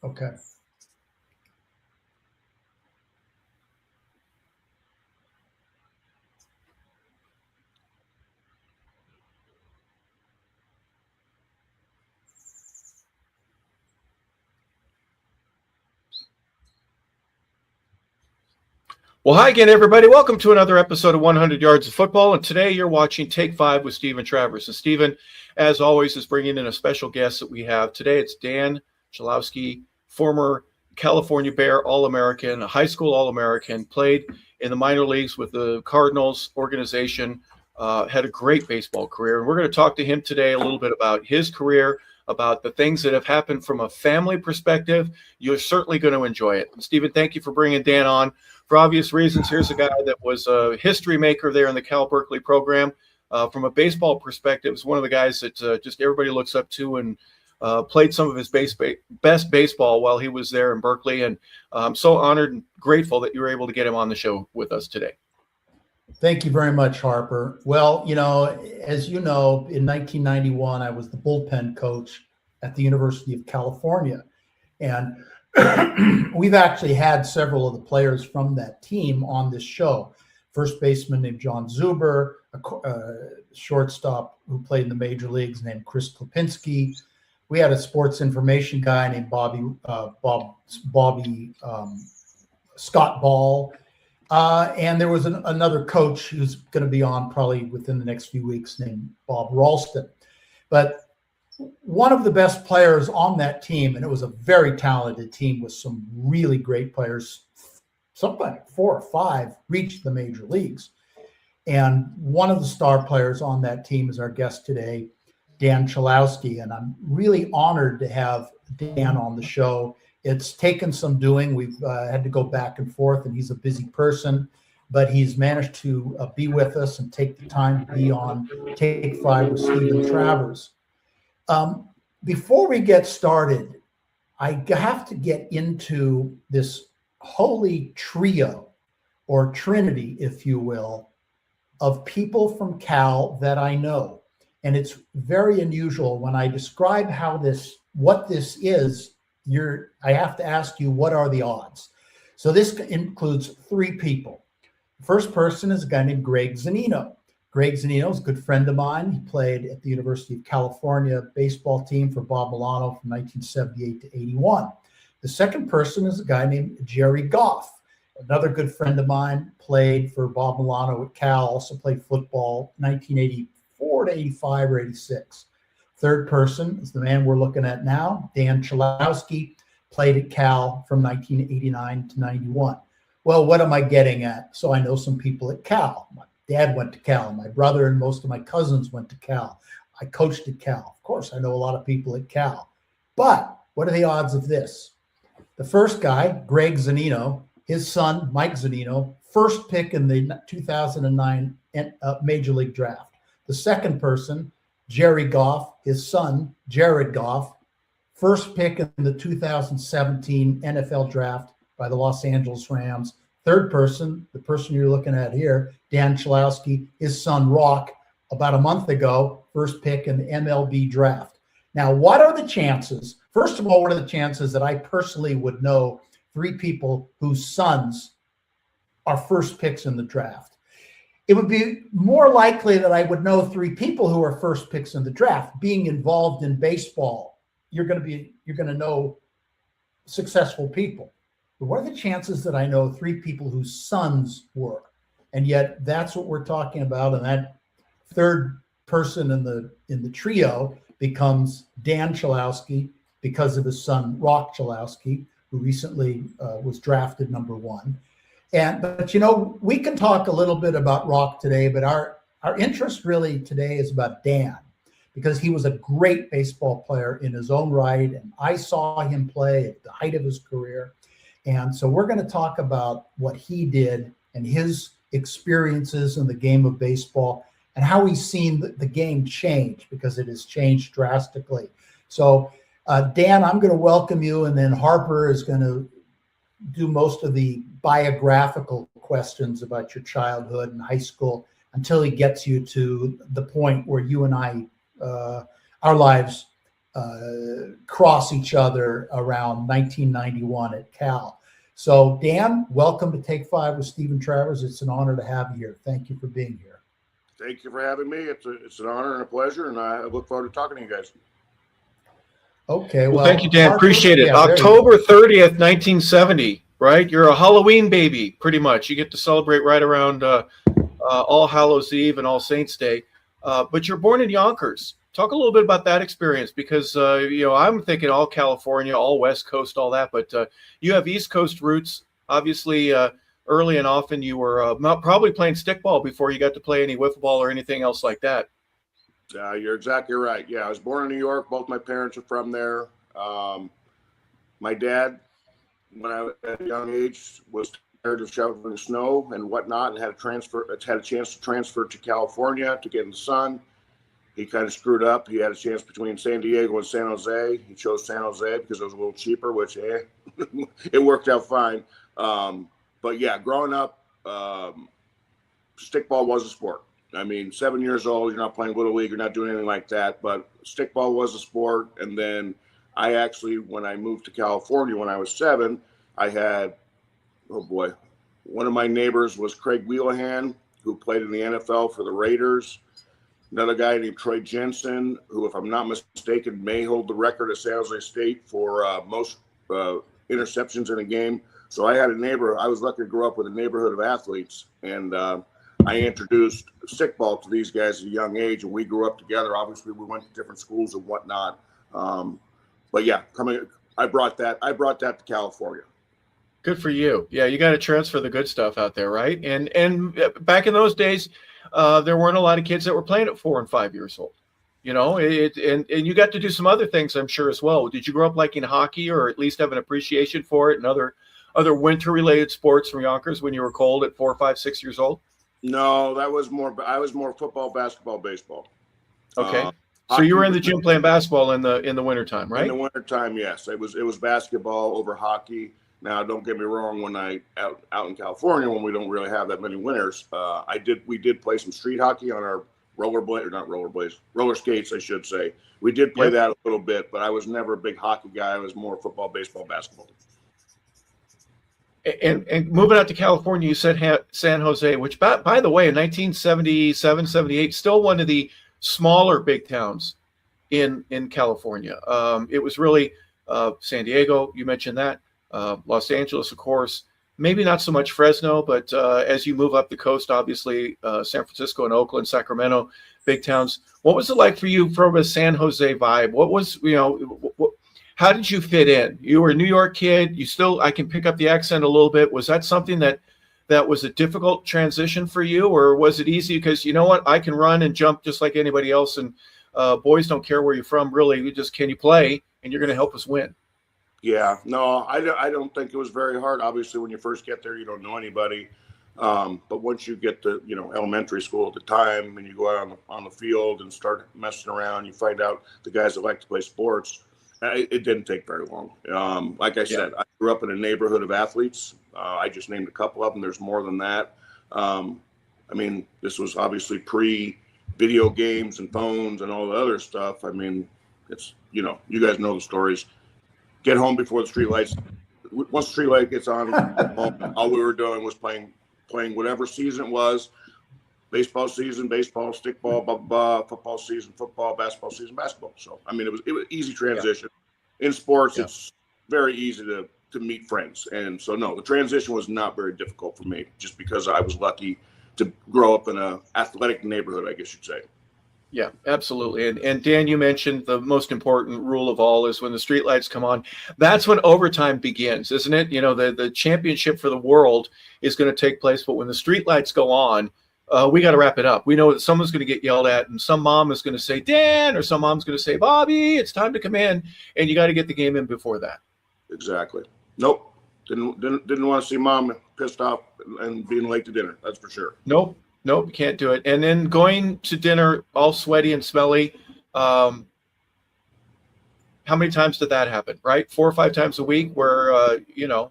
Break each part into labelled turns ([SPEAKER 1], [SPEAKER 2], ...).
[SPEAKER 1] Okay.
[SPEAKER 2] Well, hi again, everybody. Welcome to another episode of 100 Yards of Football. And today you're watching Take 5 with Steven Travers. And Steven, as always, is bringing in a special guest that we have. Today it's Dan Cholowsky, former California Bear All-American, a high school All-American, played in the minor leagues with the Cardinals organization, had a great baseball career. And we're going to talk to him today a little bit about his career, about the things that have happened from a family perspective. You're certainly going to enjoy it. Steven, thank you for bringing Dan on. For obvious reasons, here's a guy that was a history maker there in the Cal Berkeley program. From a baseball perspective, is one of the guys that just everybody looks up to, and played some of his best baseball while he was there in Berkeley. And I'm so honored and grateful that you were able to get him on the show with us today.
[SPEAKER 1] Thank you very much, Harper. Well, as you know, in 1991, I was the bullpen coach at the University of California. And we've actually had several of the players from that team on this show. First baseman named John Zuber, a shortstop who played in the major leagues named Chris Klopinski. We had a sports information guy named Bobby Scott Ball. And there was another coach who's going to be on probably within the next few weeks named Bob Ralston. But one of the best players on that team, and it was a very talented team with some really great players, something like 4 or 5 reached the major leagues. And one of the star players on that team is our guest today, Dan Cholowsky. And I'm really honored to have Dan on the show. It's taken some doing. We've had to go back and forth, and he's a busy person, but he's managed to be with us and take the time to be on Take 5 with Steven Travers. Before we get started, I have to get into this holy trio, or trinity, if you will, of people from Cal that I know. And it's very unusual when I describe what this is. I have to ask you, what are the odds? So this includes 3 people. The first person is a guy named Greg Zunino. Greg Zunino is a good friend of mine. He played at the University of California baseball team for Bob Milano from 1978 to 81. The second person is a guy named Jerry Goff. Another good friend of mine, played for Bob Milano at Cal, also played football 1984 to 85 or 86. Third person is the man we're looking at now, Dan Cholowsky, played at Cal from 1989 to 91. Well, what am I getting at? So I know some people at Cal. My dad went to Cal. My brother and most of my cousins went to Cal. I coached at Cal. Of course, I know a lot of people at Cal. But what are the odds of this? The first guy, Greg Zunino, his son, Mike Zunino, first pick in the 2009 Major League Draft. The second person, Jerry Goff, his son, Jared Goff, first pick in the 2017 NFL Draft by the Los Angeles Rams. Third person, the person you're looking at here, Dan Cholowsky, his son, Rock, about a month ago, first pick in the MLB Draft. Now, what are the chances? First of all, what are the chances that I personally would know 3 people whose sons are first picks in the draft? It would be more likely that I would know 3 people who are first picks in the draft. Being involved in baseball, you're going to know successful people. But what are the chances that I know 3 people whose sons were? And yet that's what we're talking about. And that third person in the trio becomes Dan Cholowsky because of his son, Rock Cholowsky, who recently was drafted number 1. But we can talk a little bit about Rock today, but our interest really today is about Dan, because he was a great baseball player in his own right, and I saw him play at the height of his career. And so we're going to talk about what he did and his experiences in the game of baseball and how he's seen the game change, because it has changed drastically. So, Dan, I'm going to welcome you, and then Harper is going to do most of the biographical questions about your childhood and high school until he gets you to the point where you and I, our lives cross each other around 1991 at Cal. So, Dan, welcome to Take 5 with Steven Travers. It's an honor to have you here. Thank you for being here.
[SPEAKER 3] Thank you for having me. It's an honor and a pleasure, and I look forward to talking to you guys.
[SPEAKER 1] Okay,
[SPEAKER 2] well thank you, Dan.
[SPEAKER 1] Harper,
[SPEAKER 2] appreciate it.
[SPEAKER 1] yeah,
[SPEAKER 2] October 30th, 1970, right? You're a Halloween baby, pretty much. You get to celebrate right around All Hallows Eve and All Saints Day. But you're born in Yonkers. Talk a little bit about that experience, because I'm thinking all California, all West Coast, all that, but you have East Coast roots. Obviously, early and often you were probably playing stickball before you got to play any wiffle ball or anything else like that.
[SPEAKER 3] You're exactly right. Yeah, I was born in New York. Both my parents are from there. My dad, when I was at a young age, was tired of shoveling snow and whatnot, and had a chance to transfer to California to get in the sun. He kind of screwed up. He had a chance between San Diego and San Jose. He chose San Jose because it was a little cheaper, which it worked out fine. But yeah, growing up, stickball was a sport. I mean, 7 years old, you're not playing Little League, you're not doing anything like that, but stickball was a sport. And then I actually, when I moved to California when I was 7, I had, one of my neighbors was Craig Wheelahan, who played in the NFL for the Raiders. Another guy named Troy Jensen, who, if I'm not mistaken, may hold the record at San Jose State for most interceptions in a game. So I had a neighbor. I was lucky to grow up with a neighborhood of athletes, and I introduced stickball to these guys at a young age, and we grew up together. Obviously, we went to different schools and whatnot. But yeah, I brought that to California.
[SPEAKER 2] Good for you. Yeah, you got to transfer the good stuff out there, right? And back in those days, there weren't a lot of kids that were playing at 4 and 5 years old. And you got to do some other things, I'm sure, as well. Did you grow up liking hockey, or at least have an appreciation for it, and other winter-related sports from Yonkers when you were cold at 4, 5, 6 years old?
[SPEAKER 3] No, I was more football, basketball, baseball.
[SPEAKER 2] Okay. So you were in the gym playing basketball in the wintertime, right?
[SPEAKER 3] In the wintertime, yes. It was basketball over hockey. Now, don't get me wrong. When out in California, when we don't really have that many winters, we did play some street hockey on our roller skates, I should say. We did play that a little bit, but I was never a big hockey guy. I was more football, baseball, basketball.
[SPEAKER 2] And moving out to California, you said San Jose, which, by the way, in 1977, 78, still one of the smaller big towns in California. It was really San Diego, you mentioned that, Los Angeles, of course, maybe not so much Fresno, but as you move up the coast, obviously, San Francisco and Oakland, Sacramento, big towns. What was it like for you from a San Jose vibe? What was, how did you fit in? You were a New York kid. I can pick up the accent a little bit. Was that something that was a difficult transition for you, or was it easy because, you know what, I can run and jump just like anybody else, and boys don't care where you're from, really. We just, can you play, and you're going to help us win?
[SPEAKER 3] Yeah, no, I don't think it was very hard. Obviously, when you first get there, you don't know anybody. But once you get to, elementary school at the time, and you go out on the field and start messing around, you find out the guys that like to play sports. It didn't take very long. Like I said, I grew up in a neighborhood of athletes. I just named a couple of them. There's more than that. This was obviously pre-video games and phones and all the other stuff. It's, you guys know the stories. Get home before the street lights. Once the street light gets on, all we were doing was playing whatever season it was. Baseball season, baseball, stickball, blah, blah, blah, football season, football, basketball season, basketball. So, it was easy transition. Yeah. In sports, it's very easy to meet friends. And so, no, the transition was not very difficult for me, just because I was lucky to grow up in an athletic neighborhood, I guess you'd say.
[SPEAKER 2] Yeah, absolutely. And Dan, you mentioned the most important rule of all is when the streetlights come on, that's when overtime begins, isn't it? The championship for the world is going to take place, but when the streetlights go on, we got to wrap it up. We know that someone's going to get yelled at, and some mom is going to say, Dan, or some mom's going to say, Bobby, it's time to come in, and you got to get the game in before that.
[SPEAKER 3] Exactly. Nope. Didn't want to see mom pissed off and being late to dinner. That's for sure.
[SPEAKER 2] Nope, you can't do it. And then going to dinner all sweaty and smelly. How many times did that happen, right? 4 or 5 times a week where,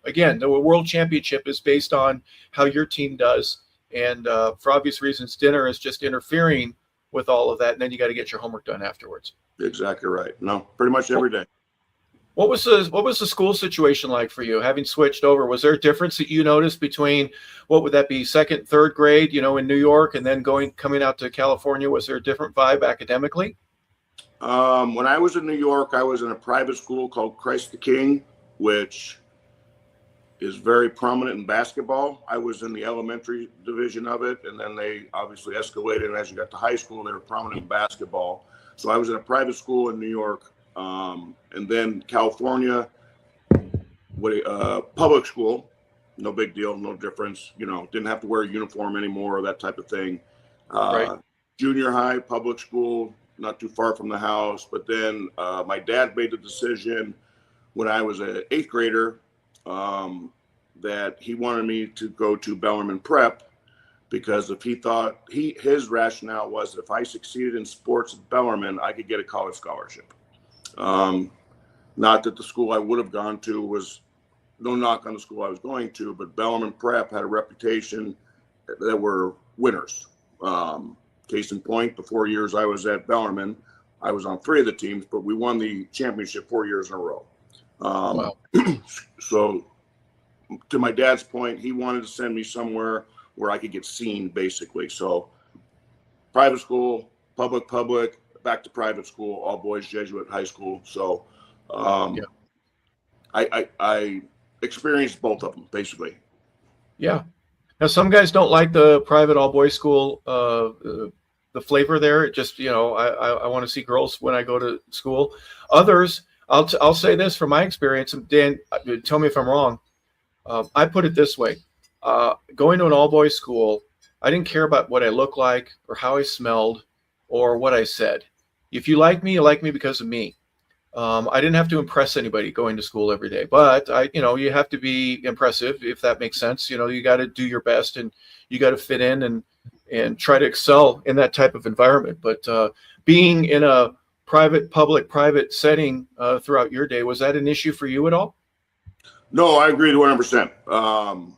[SPEAKER 2] again, the world championship is based on how your team does. And for obvious reasons, dinner is just interfering with all of that, and then you got to get your homework done afterwards.
[SPEAKER 3] Exactly right. No, pretty much every day.
[SPEAKER 2] What was the school situation like for you, having switched over? Was there a difference that you noticed between, what would that be, second, third grade, in New York, and then coming out to California? Was there a different vibe academically?
[SPEAKER 3] When I was in New York, I was in a private school called Christ the King, which is very prominent in basketball. I was in the elementary division of it, and then they obviously escalated, and as you got to high school, they were prominent in basketball. So I was in a private school in New York, and then California, public school, no big deal, no difference. Didn't have to wear a uniform anymore, that type of thing.
[SPEAKER 2] Right.
[SPEAKER 3] Junior high, public school, not too far from the house. But then my dad made the decision when I was an 8th grader that he wanted me to go to Bellarmine Prep, because if he thought his rationale was that if I succeeded in sports at Bellarmine, I could get a college scholarship. Not that the school I would have gone to was no knock on the school I was going to, but Bellarmine Prep had a reputation that were winners. Case in point, the 4 years I was at Bellarmine, I was on 3 of the teams, but we won the championship 4 years in a row.
[SPEAKER 2] Wow.
[SPEAKER 3] So to my dad's point, he wanted to send me somewhere where I could get seen, basically. So private school, public, back to private school, all boys Jesuit high school. So I experienced both of them, basically.
[SPEAKER 2] Yeah. Now, some guys don't like the private all boys school, the flavor there. It just, I want to see girls when I go to school. Others, I'll say this from my experience, and Dan, tell me if I'm wrong. I put it this way. Going to an all boys school, I didn't care about what I looked like or how I smelled or what I said. If you like me because of me. I didn't have to impress anybody going to school every day, but you have to be impressive, if that makes sense. You got to do your best, and you got to fit in and try to excel in that type of environment. But being in a private setting throughout your day, was that an issue for you at all?
[SPEAKER 3] No, I agree 100%.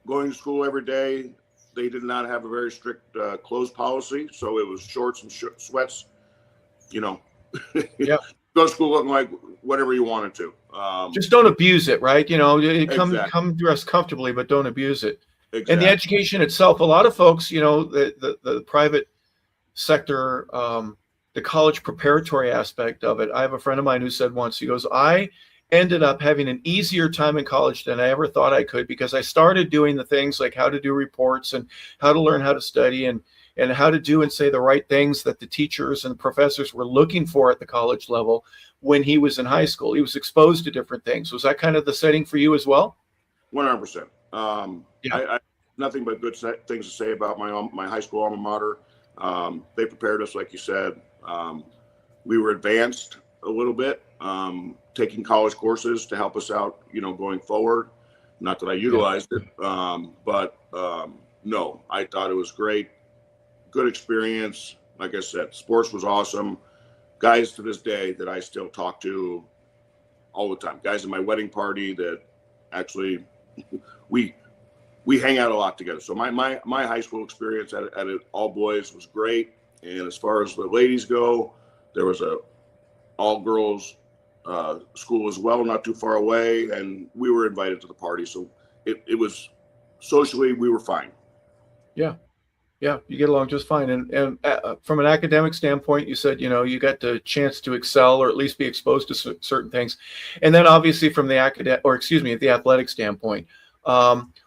[SPEAKER 3] Going to school every day, they did not have a very strict clothes policy, so it was shorts and sweats.
[SPEAKER 2] Yeah.
[SPEAKER 3] Go to school looking like whatever you wanted to.
[SPEAKER 2] Just don't abuse it, right? Come dressed comfortably, but don't abuse it.
[SPEAKER 3] Exactly.
[SPEAKER 2] And the education itself, a lot of folks, the private sector, the college preparatory aspect of it. I have a friend of mine who said once, he goes, I ended up having an easier time in college than I ever thought I could, because I started doing the things like how to do reports and how to learn how to study and how to do and say the right things that the teachers and professors were looking for at the college level when he was in high school. He was exposed to different things. Was that kind of the setting for you as well?
[SPEAKER 3] 100%. I nothing but good things to say about my high school alma mater. They prepared us, like you said. We were advanced a little bit, taking college courses to help us out, going forward. Not that I utilized it, but no, I thought it was great. Good experience. Like I said, sports was awesome. Guys to this day that I still talk to all the time. Guys at my wedding party that actually we hang out a lot together. So my high school experience at all boys was great. And as far as the ladies go, there was a all girls school as well, not too far away, and we were invited to the party. So it was socially, we were fine.
[SPEAKER 2] Yeah, you get along just fine. And from an academic standpoint, you said, you got the chance to excel or at least be exposed to certain things. And then obviously from the the athletic standpoint,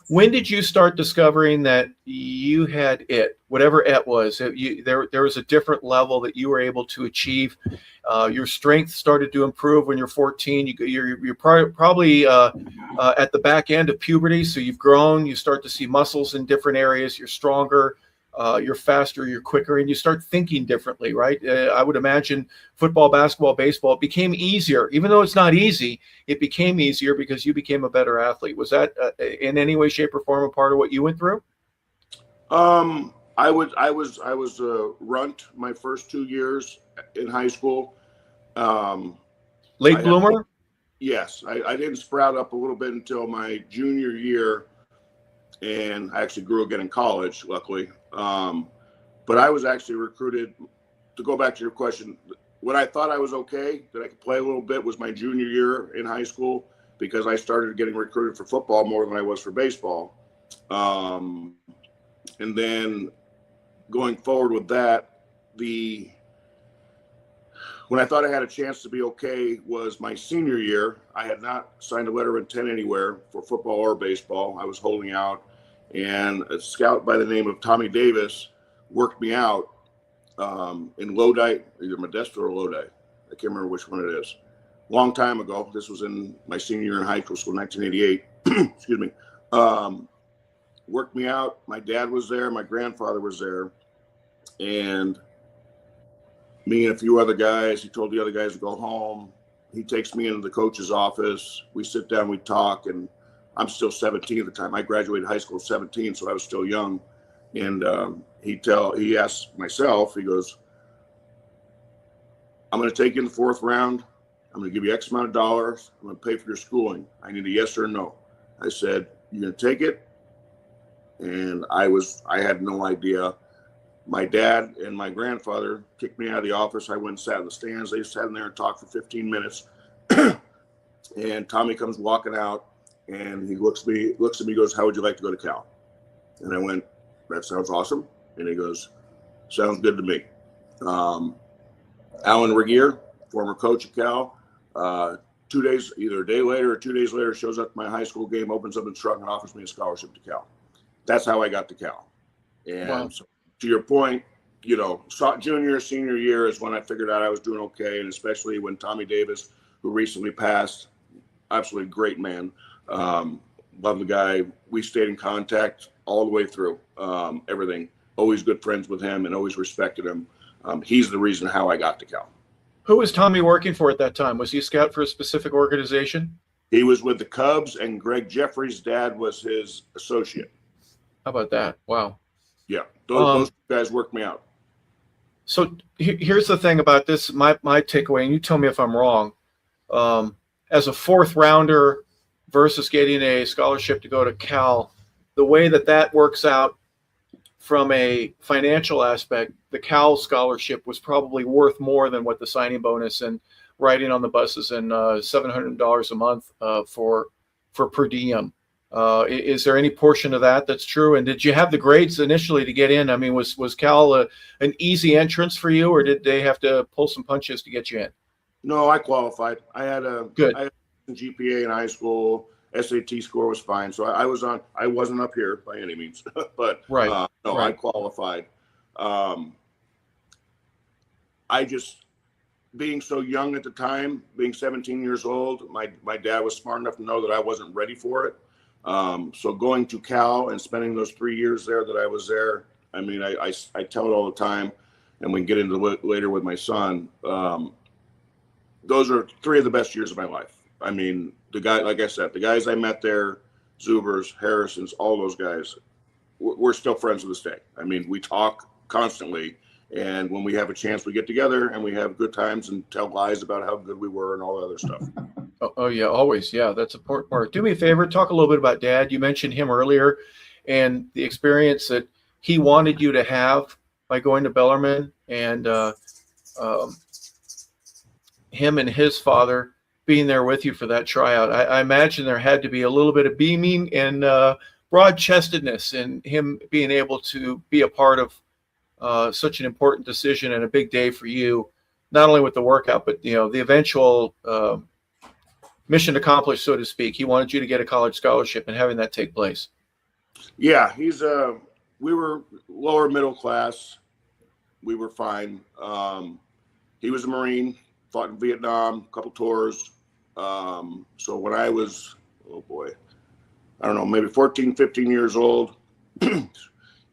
[SPEAKER 2] when did you start discovering that you had whatever it was, there was a different level that you were able to achieve? Your strength started to improve when you're 14. You're probably at the back end of puberty. So you've grown, you start to see muscles in different areas. You're stronger. You're faster, you're quicker, and you start thinking differently, right? I would imagine football, basketball, baseball, it became easier. Even though it's not easy, it became easier because you became a better athlete. Was that in any way, shape, or form a part of what you went through?
[SPEAKER 3] I was a runt my first 2 years in high school.
[SPEAKER 2] Late bloomer?
[SPEAKER 3] Yes, I didn't sprout up a little bit until my junior year. And I actually grew again in college, luckily. But But I was actually recruited, to go back to your question, when I thought I was okay, that I could play a little bit, was my junior year in high school, because I started getting recruited for football more than I was for baseball. And then going forward with that, when I thought I had a chance to be okay was my senior year. I had not signed a letter of intent anywhere for football or baseball. I was holding out, and a scout by the name of Tommy Davis worked me out in Lodi, either Modesto or Lodi. I can't remember which one it is. Long time ago. This was in my senior year in high school, 1988. Excuse me. Worked me out. My dad was there. My grandfather was there. And me and a few other guys, he told the other guys to go home. He takes me into the coach's office. We sit down, we talk, and I'm still 17 at the time. I graduated high school at 17, so I was still young. And he asked myself, he goes, I'm going to take you in the 4th round. I'm going to give you X amount of dollars. I'm going to pay for your schooling. I need a yes or a no. I said, you're going to take it? And I had no idea. My dad and my grandfather kicked me out of the office. I went and sat in the stands. They sat in there and talked for 15 minutes. And Tommy comes walking out, and he looks at me, goes, how would you like to go to Cal? And I went, that sounds awesome. And he goes, sounds good to me. Alan Regier, former coach at Cal, 2 days, either a day later or 2 days later, shows up to my high school game, opens up his truck, and offers me a scholarship to Cal. That's how I got to Cal. And wow. So, to your point, junior, senior year is when I figured out I was doing okay, and especially when Tommy Davis, who recently passed, absolutely great man, love the guy. We stayed in contact all the way through, everything. Always good friends with him and always respected him. He's the reason how I got to Cal.
[SPEAKER 2] Who was Tommy working for at that time? Was he a scout for a specific organization?
[SPEAKER 3] He was with the Cubs, and Greg Jeffrey's dad was his associate.
[SPEAKER 2] How about that? Wow.
[SPEAKER 3] Yeah, those guys worked me out.
[SPEAKER 2] So here's the thing about this, my takeaway, and you tell me if I'm wrong. As a 4th rounder versus getting a scholarship to go to Cal, the way that works out from a financial aspect, the Cal scholarship was probably worth more than what the signing bonus and riding on the buses and $700 a month for per diem. Is there any portion of that that's true? And did you have the grades initially to get in? I mean, was Cal an easy entrance for you, or did they have to pull some punches to get you in?
[SPEAKER 3] No, I qualified. I had a GPA in high school. SAT score was fine. So I wasn't up here by any means, but right. I qualified. I just, being so young at the time, being 17 years old, my dad was smart enough to know that I wasn't ready for it. So going to Cal and spending those 3 years there that I was there, I mean, I tell it all the time, and we can get into it later with my son. Those are 3 of the best years of my life. I mean, like I said, the guys I met there, Zubers, Harrisons, all those guys, we're still friends to this day. I mean, we talk constantly, and when we have a chance, we get together and we have good times and tell lies about how good we were and all that other stuff.
[SPEAKER 2] Oh yeah, always. Yeah, that's an important part. Do me a favor, talk a little bit about Dad. You mentioned him earlier and the experience that he wanted you to have by going to Bellarmine, and him and his father being there with you for that tryout. I imagine there had to be a little bit of beaming and broad-chestedness in him being able to be a part of such an important decision and a big day for you, not only with the workout, but the eventual mission accomplished, so to speak. He wanted you to get a college scholarship and having that take place.
[SPEAKER 3] Yeah, we were lower middle class. We were fine. He was a Marine, fought in Vietnam, a couple tours. So when I was, I don't know, maybe 14, 15 years old,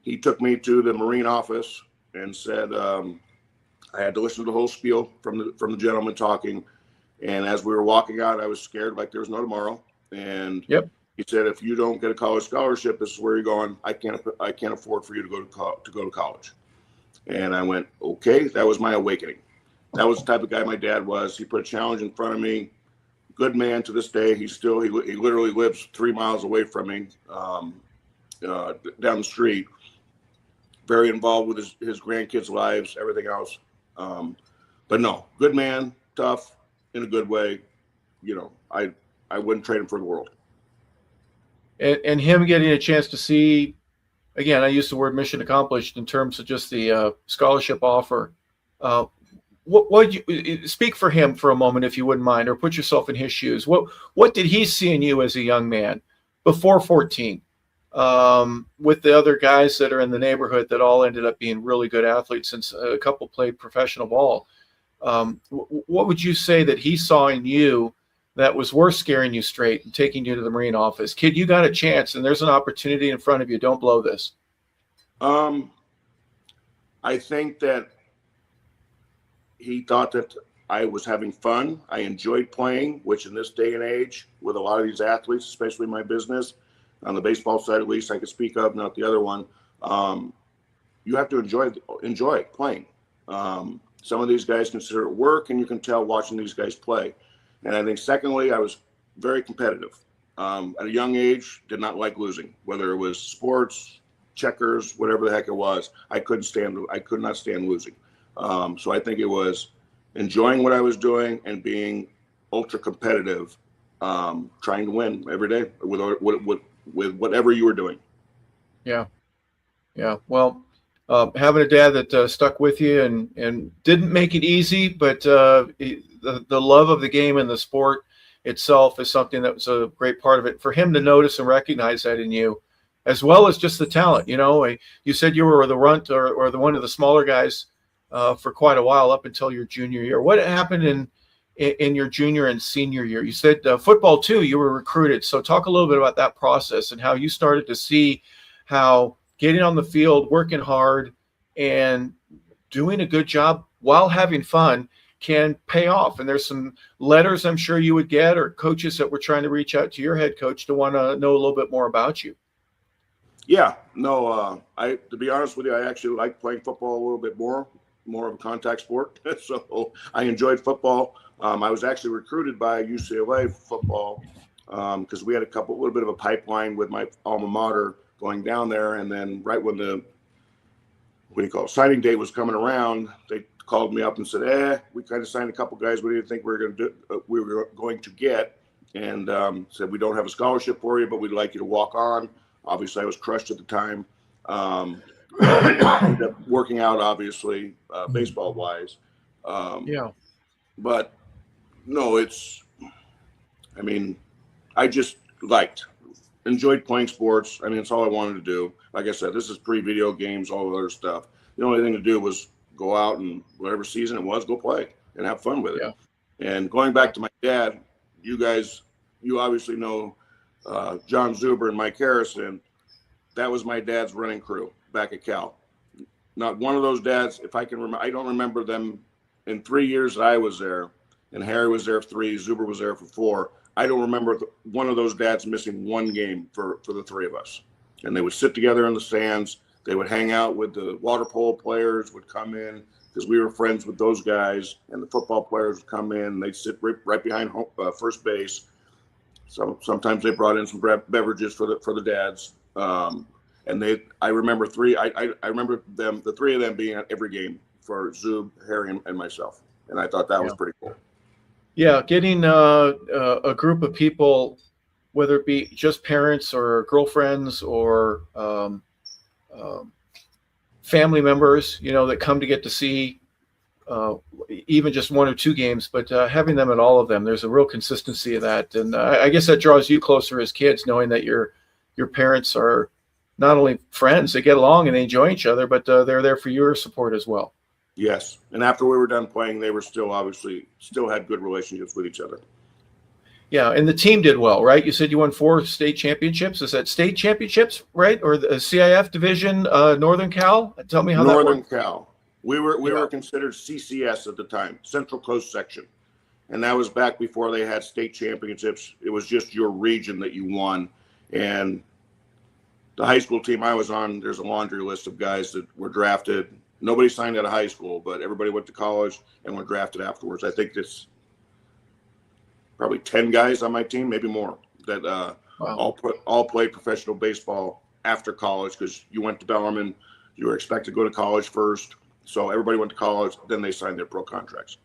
[SPEAKER 3] he took me to the Marine office and said, I had to listen to the whole spiel from the gentleman talking. And as we were walking out, I was scared like there was no tomorrow. And he said, if you don't get a college scholarship, this is where you're going. I can't afford for you to go to college. And I went, okay. That was my awakening. That was the type of guy my dad was. He put a challenge in front of me. Good man to this day. He literally lives 3 miles away from me, down the street. very involved with his grandkids' lives, everything else. But no, good man, tough in a good way. I wouldn't trade him for the world.
[SPEAKER 2] And him getting a chance to see, again, I use the word mission accomplished in terms of just the scholarship offer. What you speak for him for a moment, if you wouldn't mind, or put yourself in his shoes. What did he see in you as a young man before 14, with the other guys that are in the neighborhood that all ended up being really good athletes, since a couple played professional ball? What would you say that he saw in you that was worth scaring you straight and taking you to the Marine office? Kid, you got a chance, and there's an opportunity in front of you. Don't blow this.
[SPEAKER 3] I think that he thought that I was having fun. I enjoyed playing, which in this day and age, with a lot of these athletes, especially my business, on the baseball side at least I could speak of, not the other one, you have to enjoy playing. Some of these guys consider it work, and you can tell watching these guys play. And I think secondly, I was very competitive. At a young age, did not like losing, whether it was sports, checkers, whatever the heck it was. I could not stand losing. So I think it was enjoying what I was doing and being ultra competitive, trying to win every day with whatever you were doing.
[SPEAKER 2] Yeah. Well, having a dad that stuck with you and didn't make it easy, but the love of the game and the sport itself is something that was a great part of it. For him to notice and recognize that in you, as well as just the talent. You said you were the runt or the one of the smaller guys for quite a while up until your junior year. What happened in your junior and senior year? You said football too, you were recruited. So talk a little bit about that process and how you started to see how getting on the field, working hard, and doing a good job while having fun can pay off. And there's some letters I'm sure you would get, or coaches that were trying to reach out to your head coach to want to know a little bit more about you.
[SPEAKER 3] Yeah, no, to be honest with you, I actually like playing football a little bit more of a contact sport. So I enjoyed football. I was actually recruited by UCLA football because we had a little bit of a pipeline with my alma mater going down there. And then right when the signing date was coming around, they called me up and said, we kind of signed a couple guys we didn't think we were going to get, and said, we don't have a scholarship for you, but we'd like you to walk on. Obviously, I was crushed at the time. Ended up working out, obviously, baseball wise. But no, I just enjoyed playing sports. It's all I wanted to do. Like I said, this is pre-video games, all the other stuff. The only thing to do was go out and whatever season it was, go play and have fun with it. Yeah. And going back to my dad, you obviously know John Zuber and Mike Harrison. That was my dad's running crew back at Cal. Not one of those dads, if I can remember, I don't remember them in 3 years that I was there, and Harry was there for 3, Zuber was there for 4. I don't remember one of those dads missing one game for the 3 of us. And they would sit together in the stands. They would hang out with the water polo players, would come in because we were friends with those guys, and the football players would come in. They'd sit right behind first base. So sometimes they brought in some beverages for the dads. And I remember I remember the 3 of them being at every game for Zub, Harry, and myself. And I thought that was pretty cool.
[SPEAKER 2] Yeah, getting a group of people, whether it be just parents or girlfriends or family members, that come to get to see even just 1 or 2 games, but having them at all of them, there's a real consistency of that. And I guess that draws you closer as kids, knowing that your parents are not only friends, they get along and they enjoy each other, but they're there for your support as well.
[SPEAKER 3] Yes. And after we were done playing, they were still had good relationships with each other.
[SPEAKER 2] Yeah. And the team did well, right? You said you won 4 state championships. Is that state championships, right? Or the CIF division, Northern Cal? Tell me how that worked.
[SPEAKER 3] Northern Cal. We were considered CCS at the time, Central Coast Section. And that was back before they had state championships. It was just your region that you won. And the high school team I was on, there's a laundry list of guys that were drafted. Nobody signed out of high school, but everybody went to college and were drafted afterwards. I think it's probably 10 guys on my team, maybe more, that all played professional baseball after college, because you went to Bellarmine, You were expected to go to college first. So everybody went to college, then they signed their pro contracts.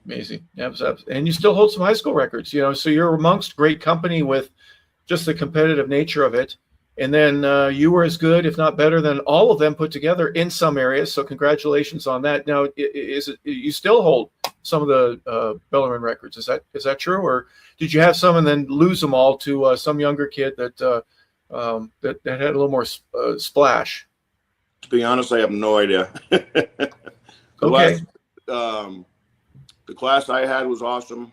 [SPEAKER 2] Amazing. And you still hold some high school records, so you're amongst great company with just the competitive nature of it. And then you were as good, if not better, than all of them put together in some areas. So congratulations on that. Now, is it you still hold some of the Bellarmine records? Is that true, or did you have some and then lose them all to some younger kid that that had a little more splash?
[SPEAKER 3] To be honest, I have no idea.
[SPEAKER 2] Okay.
[SPEAKER 3] The class I had was awesome.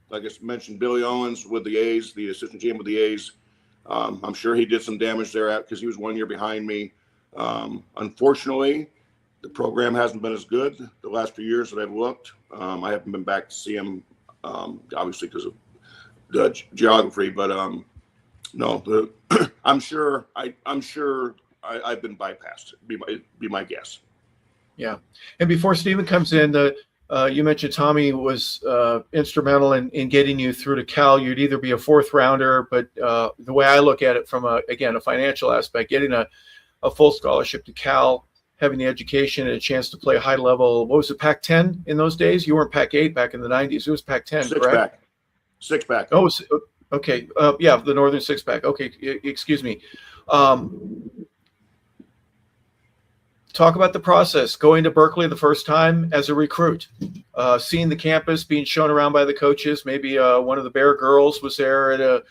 [SPEAKER 3] Like I mentioned, Billy Owens with the A's, the assistant GM with the A's. I'm sure he did some damage there because he was 1 year behind me. Unfortunately, the program hasn't been as good the last few years that I've looked. I haven't been back to see him, obviously because of the geography. But no, I'm sure I've been bypassed. Be my guess.
[SPEAKER 2] Yeah, and before Steven comes in, you mentioned Tommy was instrumental in getting you through to Cal. You'd either be a fourth rounder, but the way I look at it from a financial aspect, getting a full scholarship to Cal, having the education and a chance to play a high level. What was it, Pac-10 in those days? You weren't Pac-8 back in the 90s. It was Pac-10, correct?
[SPEAKER 3] Six-pack.
[SPEAKER 2] Oh, okay. Yeah, the Northern six-pack. Okay, excuse me. Talk about the process, going to Berkeley the first time as a recruit, seeing the campus, being shown around by the coaches. Maybe one of the Bear girls was there at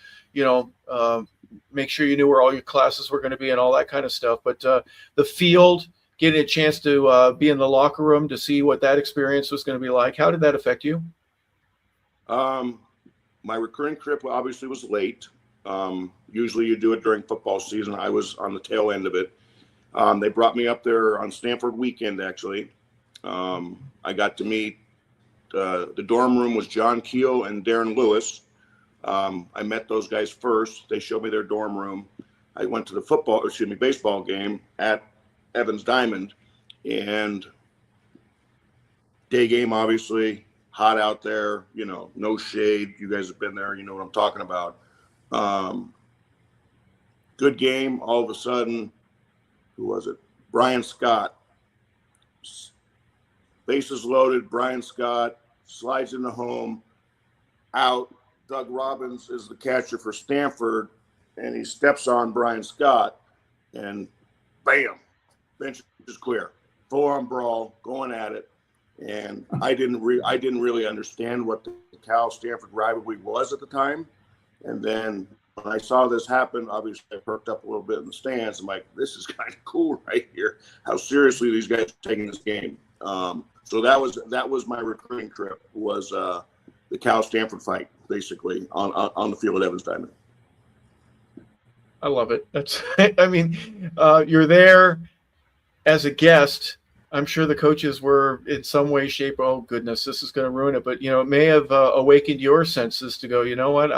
[SPEAKER 2] make sure you knew where all your classes were going to be and all that kind of stuff. But the field, getting a chance to be in the locker room to see what that experience was going to be like. How did that affect you?
[SPEAKER 3] My recruiting trip obviously was late. Usually you do it during football season. I was on the tail end of it. They brought me up there on Stanford weekend, actually. I got to meet the dorm room was John Keel and Darren Lewis. I met those guys first. They showed me their dorm room. I went to the baseball game at Evans Diamond, and day game, obviously, hot out there, no shade. You guys have been there. You know what I'm talking about. Good game. All of a sudden, who was it? Brian Scott. Bases loaded. Brian Scott slides into home. Out. Doug Robbins is the catcher for Stanford, and he steps on Brian Scott, and bam, bench is clear. Full-on brawl, going at it. And I didn't really understand what the Cal-Stanford rivalry was at the time. And then when I saw this happen, obviously I perked up a little bit in the stands. I'm like, this is kind of cool right here, how seriously these guys are taking this game. So that was my recruiting trip, was the Cal-Stanford fight, basically, on the field at Evans Diamond.
[SPEAKER 2] I love it. That's, you're there as a guest. I'm sure the coaches were in some way, shape, oh goodness, this is going to ruin it. But it may have awakened your senses to go, you know what?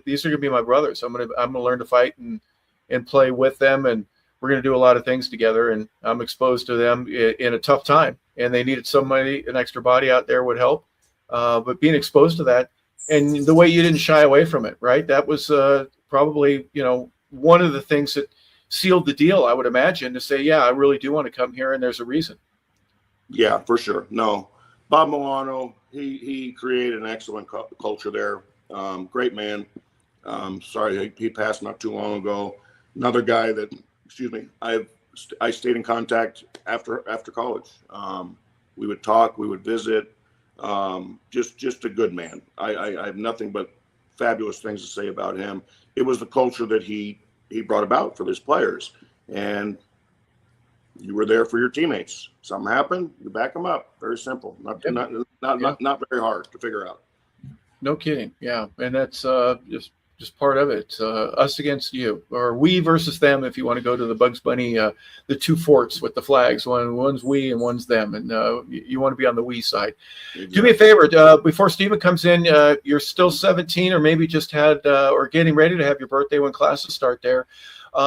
[SPEAKER 2] These are going to be my brothers. I'm going to learn to fight and play with them, and we're going to do a lot of things together. And I'm exposed to them in a tough time, and they needed somebody, an extra body out there would help. But being exposed to that, and the way you didn't shy away from it, right? That was probably one of the things that sealed the deal, I would imagine, to say, yeah, I really do want to come here, and there's a reason.
[SPEAKER 3] Yeah, for sure. No, Bob Milano, he created an excellent culture there. Great man. Sorry, he passed not too long ago. Another guy that, I stayed in contact after college. We would talk, we would visit. Just a good man. I have nothing but fabulous things to say about him. It was the culture that he brought about for his players, and you were there for your teammates. Something happened, you back them up. Very simple. Not very hard to figure out.
[SPEAKER 2] No kidding. Yeah, and that's just part of it. Us against you, or we versus them. If you want to go to the Bugs Bunny, the two forts with the flags. One's we and one's them, and you want to be on the we side. Exactly. Do me a favor, before Steven comes in. You're still 17, or maybe just had, or getting ready to have your birthday when classes start there.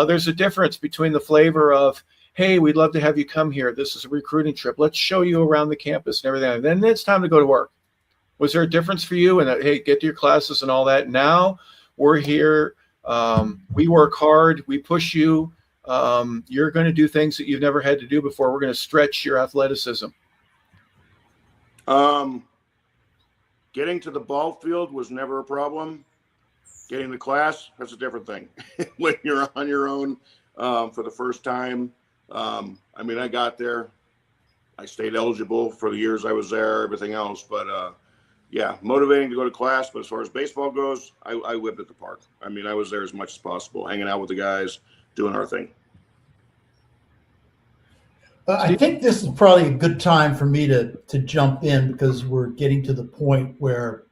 [SPEAKER 2] There's a difference between the flavor of, hey, we'd love to have you come here. This is a recruiting trip. Let's show you around the campus and everything. And then it's time to go to work. Was there a difference for you? And hey, get to your classes and all that. Now we're here. We work hard. We push you. You're going to do things that you've never had to do before. We're going to stretch your athleticism.
[SPEAKER 3] Getting to the ball field was never a problem. Getting to class, that's a different thing. When you're on your own for the first time. I mean, I got there. I stayed eligible for the years I was there, everything else. But, yeah, motivating to go to class. But as far as baseball goes, I lived at the park. I mean, I was there as much as possible, hanging out with the guys, doing our thing.
[SPEAKER 1] I think this is probably a good time for me to jump in because we're getting to the point where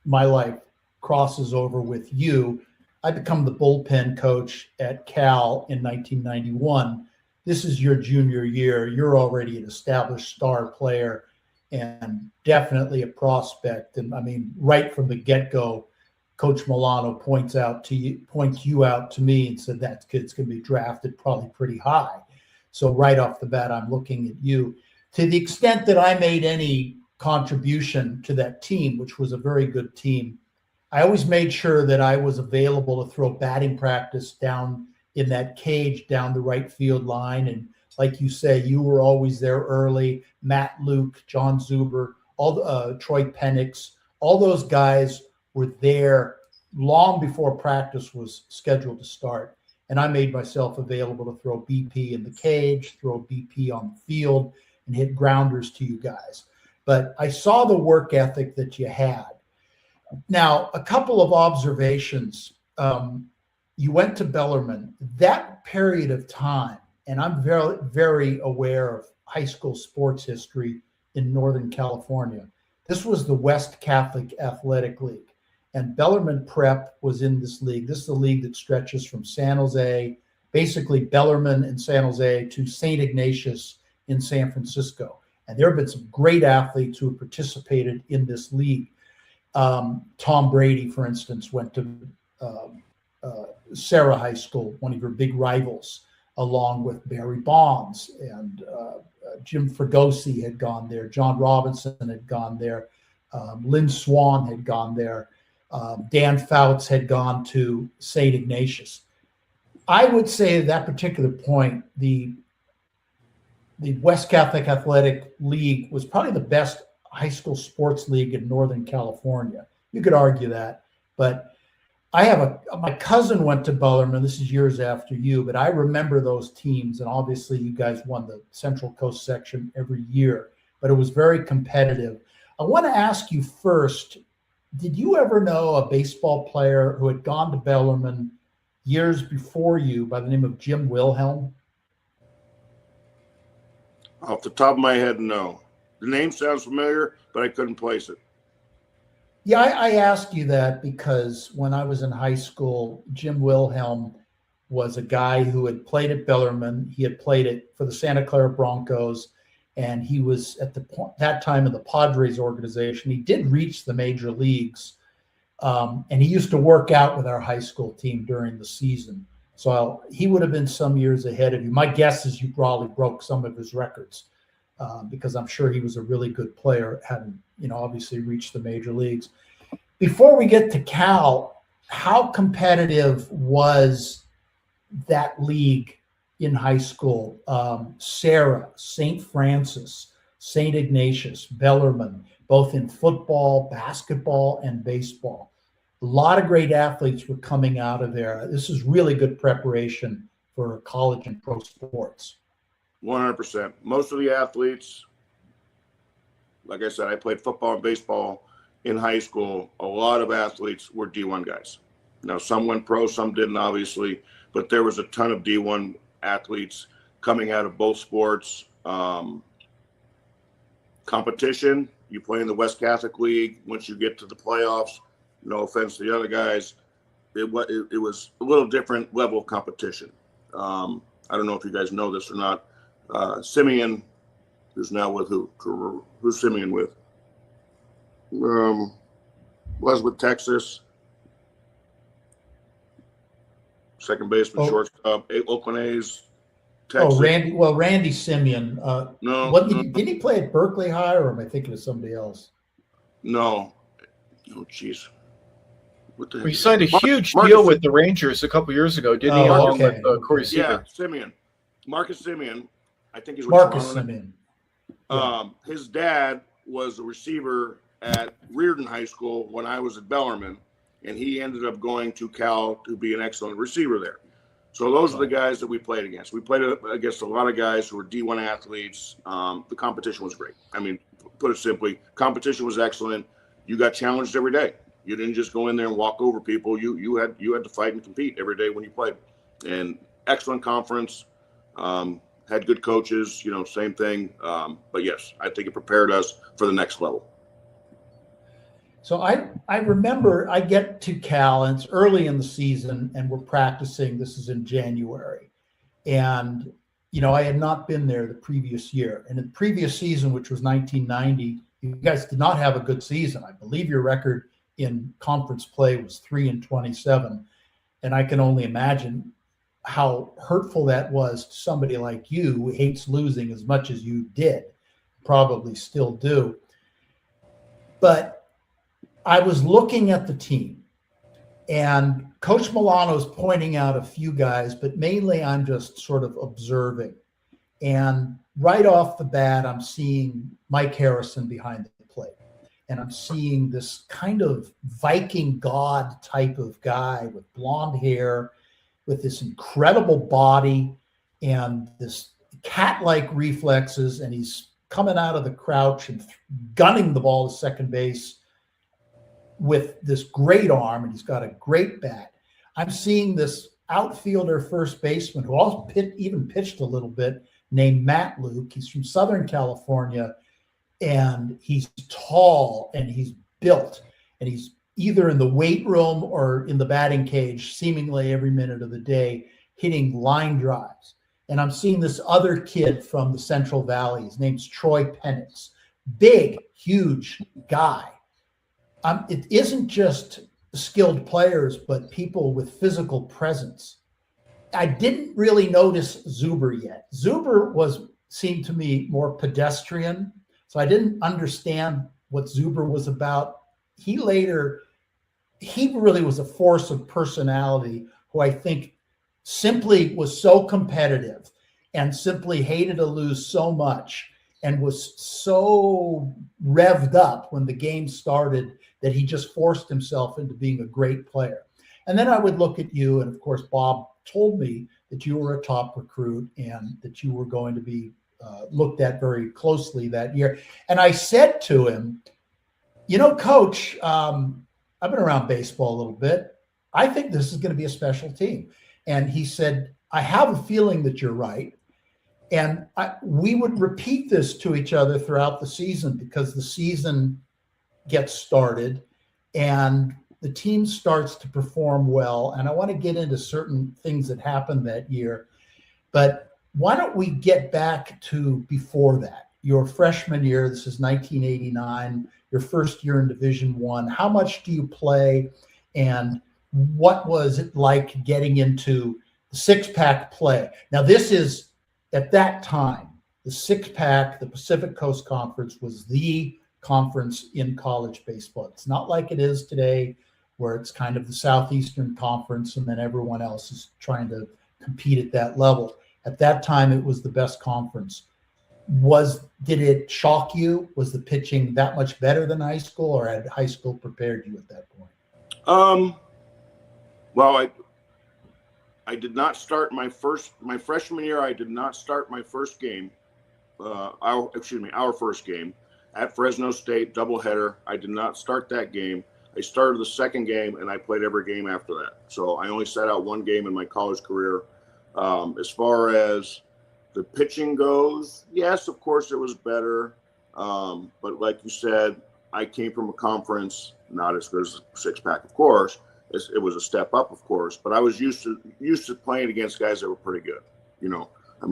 [SPEAKER 1] my life crosses over with you. I become the bullpen coach at Cal in 1991. This is your junior year. You're already an established star player and definitely a prospect. And I mean, right from the get-go, Coach Milano points you out to me and said that kid's going to be drafted probably pretty high. So right off the bat, I'm looking at you. To the extent that I made any contribution to that team, which was a very good team, I always made sure that I was available to throw batting practice down in that cage down the right field line. And like you say, you were always there early. Matt Luke, John Zuber, Troy Penix, all those guys were there long before practice was scheduled to start. And I made myself available to throw BP in the cage, throw BP on the field, and hit grounders to you guys. But I saw the work ethic that you had. Now, a couple of observations. You went to Bellarmine. That period of time, and I'm very, very aware of high school sports history in Northern California. This was the West Catholic Athletic League. And Bellarmine Prep was in this league. This is the league that stretches from San Jose, basically Bellarmine and San Jose, to St. Ignatius in San Francisco. And there have been some great athletes who have participated in this league. Tom Brady, for instance, went to Sarah High School, one of your big rivals, along with Barry Bonds. And Jim Fregosi had gone there. John Robinson had gone there. Lynn Swan had gone there. Dan Fouts had gone to St. Ignatius. I would say at that particular point, the West Catholic Athletic League was probably the best high school sports league in Northern California. You could argue that, but my cousin went to Bellarmine. This is years after you, but I remember those teams, and obviously you guys won the Central Coast section every year, but it was very competitive. I want to ask you first, did you ever know a baseball player who had gone to Bellarmine years before you by the name of Jim Wilhelm?
[SPEAKER 3] Off the top of my head, no. The name sounds familiar, but I couldn't place it.
[SPEAKER 1] Yeah, I asked you that because when I was in high school, Jim Wilhelm was a guy who had played at Bellarmine. He had played it for the Santa Clara Broncos, and he was at that time in the Padres organization. He did reach the major leagues, and he used to work out with our high school team during the season. So he would have been some years ahead of you. My guess is you probably broke some of his records because I'm sure he was a really good player, having obviously reached the major leagues. Before we get to Cal, how competitive was that league in high school? Sarah, St. Francis, St. Ignatius, Bellarmine, both in football, basketball, and baseball. A lot of great athletes were coming out of there. This is really good preparation for college and pro sports.
[SPEAKER 3] 100%. Most of the athletes, like I said, I played football and baseball in high school. A lot of athletes were D1 guys. Now, some went pro, some didn't, obviously, but there was a ton of D1 athletes coming out of both sports. Competition, you play in the West Catholic League. Once you get to the playoffs, no offense to the other guys, it was a little different level of competition. I don't know if you guys know this or not. Simeon, who's now with who? Who's Simeon with? Was with Texas. Second baseman, shortstop, Oakland A's. Texas.
[SPEAKER 1] Randy Simeon.
[SPEAKER 3] No.
[SPEAKER 1] Did he play at Berkeley High, or am I thinking of somebody else?
[SPEAKER 3] No. Oh, jeez. What the heck?
[SPEAKER 2] He signed a huge
[SPEAKER 3] Marcus
[SPEAKER 2] deal with the Rangers a couple years ago, didn't he?
[SPEAKER 1] Oh,
[SPEAKER 2] Along
[SPEAKER 1] okay.
[SPEAKER 2] with Corey
[SPEAKER 3] Yeah,
[SPEAKER 2] Seager.
[SPEAKER 3] Marcus Simeon. I think he's with
[SPEAKER 1] Marcus
[SPEAKER 3] Toronto.
[SPEAKER 1] Simeon. Yeah.
[SPEAKER 3] His dad was a receiver at Reardon High School when I was at Bellarmine, and he ended up going to Cal to be an excellent receiver there. So those are the guys that we played against. We played against a lot of guys who were D1 athletes. The competition was great. I mean, put it simply, competition was excellent. You got challenged every day. You didn't just go in there and walk over people. You had to fight and compete every day when you played. And excellent conference. Had good coaches, same thing. But yes, I think it prepared us for the next level.
[SPEAKER 1] So I remember I get to Cal, and it's early in the season, and we're practicing. This is in January. And, I had not been there the previous year. And in the previous season, which was 1990, you guys did not have a good season. I believe your record in conference play was 3-27. And I can only imagine how hurtful that was to somebody like you who hates losing as much as you did, probably still do. But I was looking at the team, and Coach Milano's pointing out a few guys, but mainly I'm just sort of observing. And right off the bat, I'm seeing Mike Harrison behind the plate. And I'm seeing this kind of Viking god type of guy with blonde hair, with this incredible body and this cat-like reflexes. And he's coming out of the crouch and gunning the ball to second base with this great arm, and he's got a great bat. I'm seeing this outfielder first baseman who also even pitched a little bit, named Matt Luke. He's from Southern California, and he's tall and he's built, and he's either in the weight room or in the batting cage seemingly every minute of the day, hitting line drives. And I'm seeing this other kid from the Central Valley. His name's Troy Penix. Big, huge guy. It isn't just skilled players, but people with physical presence. I didn't really notice Zuber yet. Zuber seemed to me more pedestrian, so I didn't understand what Zuber was about. He really was a force of personality who I think simply was so competitive and simply hated to lose so much and was so revved up when the game started that he just forced himself into being a great player. And then I would look at you, and of course, Bob told me that you were a top recruit and that you were going to be looked at very closely that year. And I said to him, Coach, I've been around baseball a little bit. I think this is going to be a special team. And he said, I have a feeling that you're right. And we would repeat this to each other throughout the season, because the season gets started and the team starts to perform well. And I want to get into certain things that happened that year. But why don't we get back to before that? Your freshman year, this is 1989, your first year in Division I. How much do you play? And what was it like getting into the six-pack play? Now, this is, at that time, the six-pack, the Pacific Coast Conference, was the conference in college baseball. It's not like it is today, where it's kind of the Southeastern Conference and then everyone else is trying to compete at that level. At that time, it was the best conference. Did it shock you? Was the pitching that much better than high school, or had high school prepared you at that point?
[SPEAKER 3] Well, I did not start my freshman year. I did not start my first game. Our first game at Fresno State, doubleheader. I did not start that game. I started the second game, and I played every game after that. So I only sat out one game in my college career. As far as the pitching goes, yes, of course it was better. But like you said, I came from a conference, not as good as six-pack, of course. It was a step up, of course. But I was used to playing against guys that were pretty good.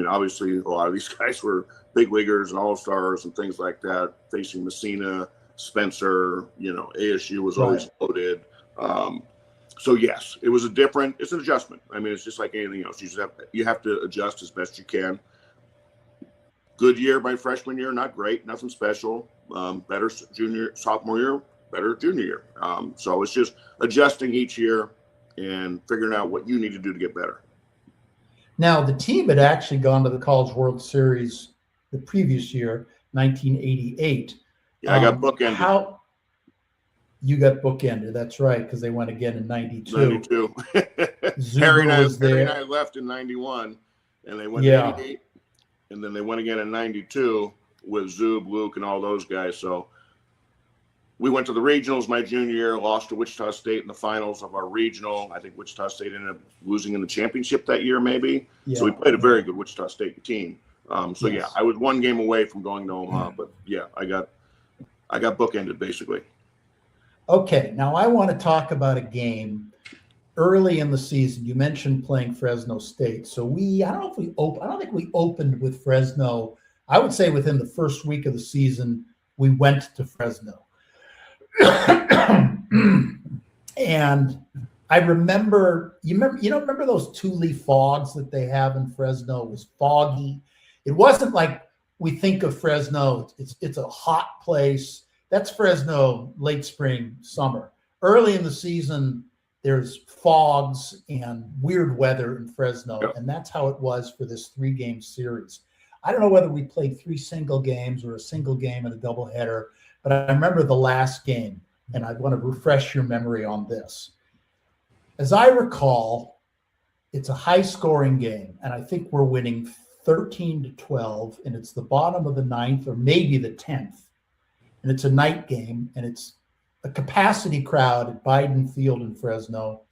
[SPEAKER 3] Obviously, a lot of these guys were big leaguers and all-stars and things like that, facing Messina, Spencer, ASU was always loaded. So yes, it's an adjustment. It's just like anything else. You have to adjust as best you can. Good year my freshman year, not great, nothing special. Better sophomore year, better junior year. So it's just adjusting each year and figuring out what you need to do to get better.
[SPEAKER 1] Now, the team had actually gone to the College World Series the previous year, 1988.
[SPEAKER 3] Yeah, I got bookended.
[SPEAKER 1] How you got bookended? That's right, because they went again in '92.
[SPEAKER 3] 92. Harry and I left in 91, and they went in 88, and then they went again in 92 with Zub, Luke, and all those guys. So we went to the regionals my junior year, lost to Wichita State in the finals of our regional. I think Wichita State ended up losing in the championship that year, maybe. Yeah. So we played a very good Wichita State team. Yeah, I was one game away from going to Omaha, but yeah, I got bookended basically.
[SPEAKER 1] Okay, now I want to talk about a game early in the season. You mentioned playing Fresno State, so I don't think we opened with Fresno. I would say within the first week of the season, we went to Fresno. And I remember, remember those two-leaf fogs that they have in Fresno? It was foggy. It wasn't like we think of Fresno. It's a hot place. That's Fresno late spring, summer. Early in the season, there's fogs and weird weather in Fresno, and that's how it was for this 3-game series. I don't know whether we played 3 single games or a single game and a doubleheader, but I remember the last game, and I want to refresh your memory on this. As I recall, it's a high-scoring game, and I think we're winning 13-12, and it's the bottom of the 9th or maybe the 10th, and it's a night game, and it's a capacity crowd at Biden Field in Fresno,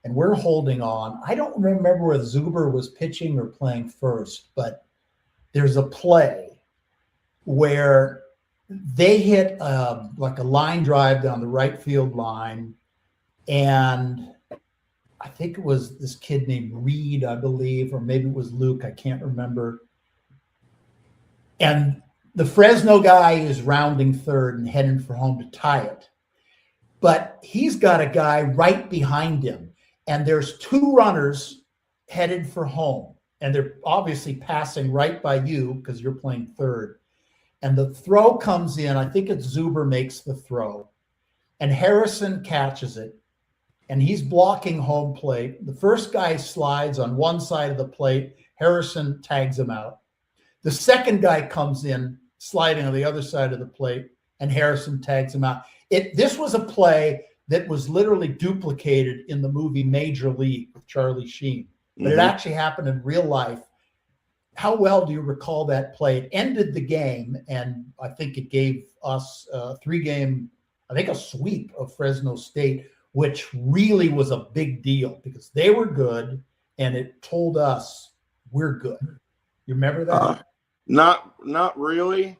[SPEAKER 1] and we're holding on. I don't remember whether Zuber was pitching or playing first, but there's a play where they hit like a line drive down the right field line, and I think it was this kid named Reed, I believe, or maybe it was Luke. I can't remember. And the Fresno guy is rounding third and heading for home to tie it. But he's got a guy right behind him, and there's 2 runners headed for home. And they're obviously passing right by you because you're playing third. And the throw comes in. I think it's Zuber makes the throw. And Harrison catches it. And he's blocking home plate. The first guy slides on one side of the plate. Harrison tags him out. The second guy comes in, sliding on the other side of the plate, and Harrison tags him out. This was a play that was literally duplicated in the movie Major League with Charlie Sheen. But it actually happened in real life. How well do you recall that play? It ended the game, and I think it gave us a 3-game, I think a sweep of Fresno State, which really was a big deal because they were good, and it told us we're good. You remember that?
[SPEAKER 3] Not really.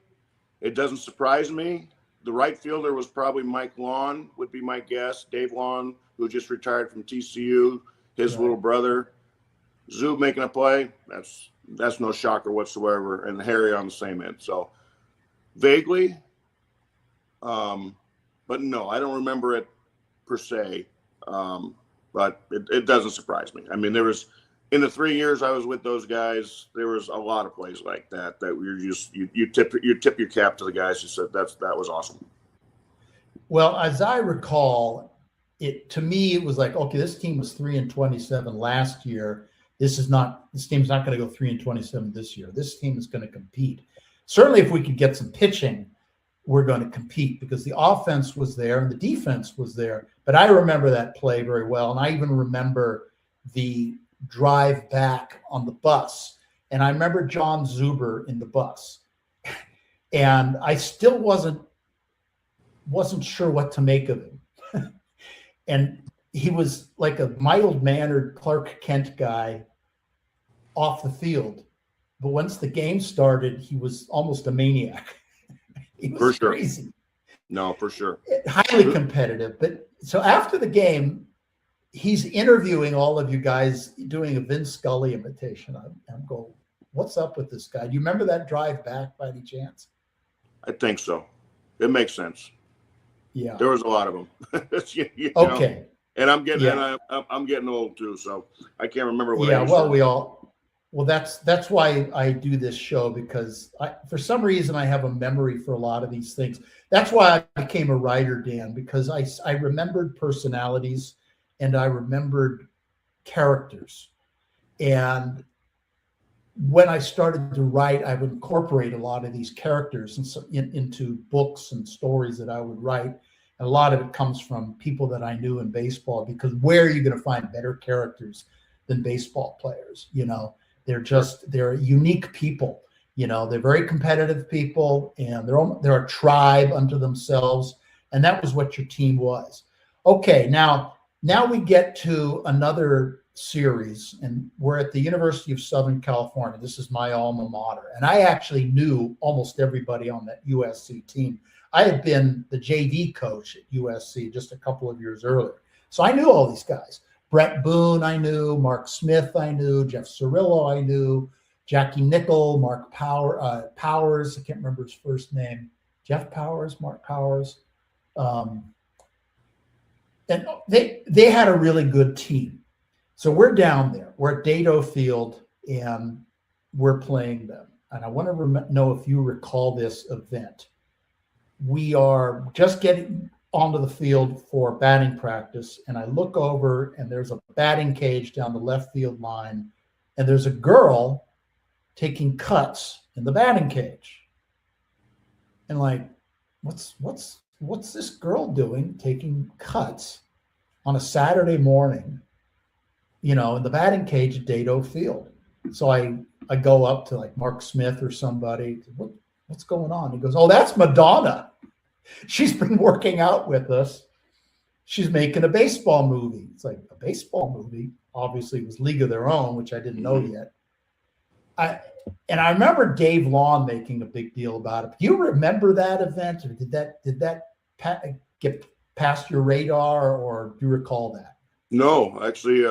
[SPEAKER 3] It doesn't surprise me. The right fielder was probably Mike Lawn, would be my guess. Dave Lawn, who just retired from TCU, his little brother. Zub making a play, that's no shocker whatsoever, and Harry on the same end. So vaguely, but no, I don't remember it per se. But it doesn't surprise me. I mean, there was in the 3 years I was with those guys, there was a lot of plays like that we're just you tip your cap to the guys who said that was awesome.
[SPEAKER 1] Well, as I recall, to me it was like, okay, this team was 3-27 last year. This team's not going to go 3-27 this year. This team is going to compete. Certainly, if we could get some pitching, we're going to compete because the offense was there and the defense was there. But I remember that play very well, and I even remember the drive back on the bus. And I remember John Zuber in the bus, and I still wasn't sure what to make of him. And he was like a mild-mannered Clark Kent guy off the field. But once the game started, he was almost a maniac. He was
[SPEAKER 3] for sure.
[SPEAKER 1] Crazy.
[SPEAKER 3] No, for sure.
[SPEAKER 1] Highly competitive. But so after the game, he's interviewing all of you guys, doing a Vince Scully imitation. I'm going, what's up with this guy? Do you remember that drive back by any chance?
[SPEAKER 3] I think so. It makes sense.
[SPEAKER 1] Yeah.
[SPEAKER 3] There was a lot of them.
[SPEAKER 1] Okay.
[SPEAKER 3] Know? And I'm getting I'm getting old too, so I can't remember what.
[SPEAKER 1] Yeah, well, we Well, that's why I do this show, because for some reason I have a memory for a lot of these things. That's why I became a writer, Dan, because I remembered personalities and I remembered characters. And when I started to write, I would incorporate a lot of these characters into books and stories that I would write. And a lot of it comes from people that I knew in baseball, because where are you going to find better characters than baseball players? They're unique people. They're very competitive people, and they're a tribe unto themselves. And that was what your team was. Okay, now we get to another series, and we're at the University of Southern California. This is my alma mater, and I actually knew almost everybody on that USC team. I had been the JV coach at USC just a couple of years earlier, so I knew all these guys. Brett Boone I knew, Mark Smith I knew, Jeff Cirillo I knew, Jackie Nickel, Mark Powers, I can't remember his first name, Jeff Powers, Mark Powers. And they had a really good team. So we're down there. We're at Dado Field, and we're playing them. And I want to know if you recall this event. We are just getting onto the field for batting practice, and I look over, and there's a batting cage down the left field line, and there's a girl taking cuts in the batting cage. And like, what's this girl doing taking cuts on a Saturday morning, in the batting cage at Dado Field? So I go up to like Mark Smith or somebody. What's going on? He goes, "Oh, that's Madonna. She's been working out with us. She's making a baseball movie." It's like, a baseball movie? Obviously it was League of Their Own, which I didn't know yet. I remember Dave Lawn making a big deal about it. Do you remember that event? Or did that get past your radar, or do you recall that?
[SPEAKER 3] No, actually,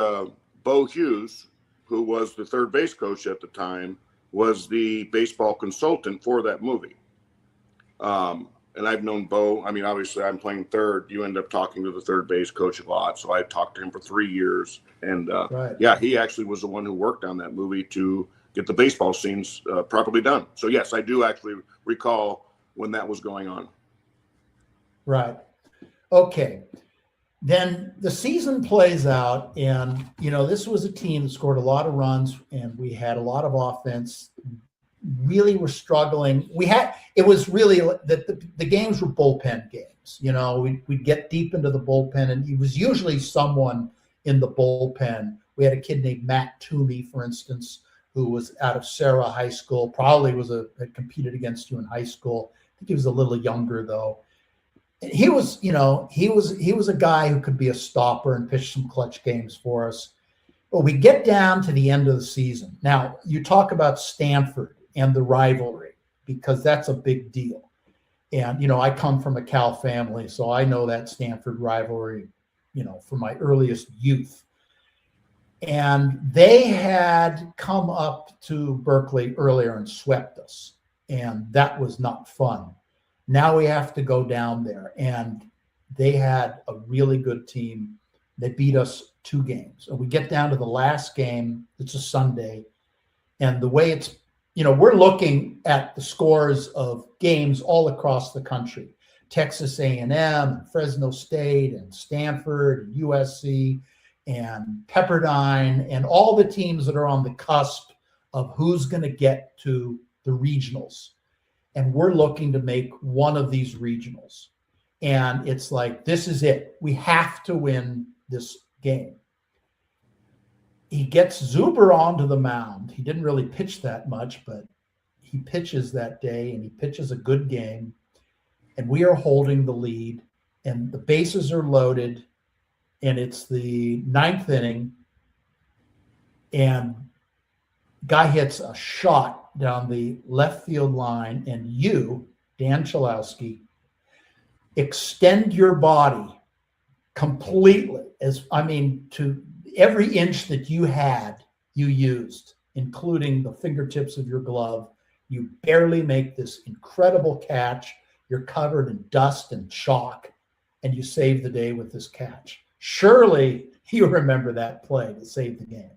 [SPEAKER 3] Bo Hughes, who was the third base coach at the time, was the baseball consultant for that movie. And I've known Bo. I mean, obviously, I'm playing third. You end up talking to the third base coach a lot. So I talked to him for 3 years. And
[SPEAKER 1] right.
[SPEAKER 3] Yeah, he actually was the one who worked on that movie to get the baseball scenes properly done. So, yes, I do actually recall when that was going on.
[SPEAKER 1] Right. Okay. Then the season plays out, and, this was a team that scored a lot of runs, and we had a lot of offense. Really were struggling. It was really that the games were bullpen games. We'd get deep into the bullpen, and it was usually someone in the bullpen. We had a kid named Matt Toomey, for instance, who was out of Sarah High School, probably had competed against you in high school. I think he was a little younger though. He was a guy who could be a stopper and pitch some clutch games for us. But we get down to the end of the season. Now, you talk about Stanford and the rivalry, because that's a big deal. And, I come from a Cal family, so I know that Stanford rivalry, from my earliest youth. And they had come up to Berkeley earlier and swept us, and that was not fun. Now we have to go down there, and they had a really good team. They beat us 2 games. And we get down to the last game. It's a Sunday. And the way it's, we're looking at the scores of games all across the country. Texas A&M, and Fresno State, and Stanford, and USC, and Pepperdine, and all the teams that are on the cusp of who's going to get to the regionals. And we're looking to make one of these regionals. And it's like, this is it. We have to win this game. He gets Zuber onto the mound. He didn't really pitch that much, but he pitches that day, and he pitches a good game. And we are holding the lead, and the bases are loaded, and it's the 9th inning, and guy hits a shot down the left field line, and you, Dan Cholowsky, extend your body completely, to every inch that you had, you used, including the fingertips of your glove. You barely make this incredible catch. You're covered in dust and chalk, and you save the day with this catch. Surely you remember that play to save the game.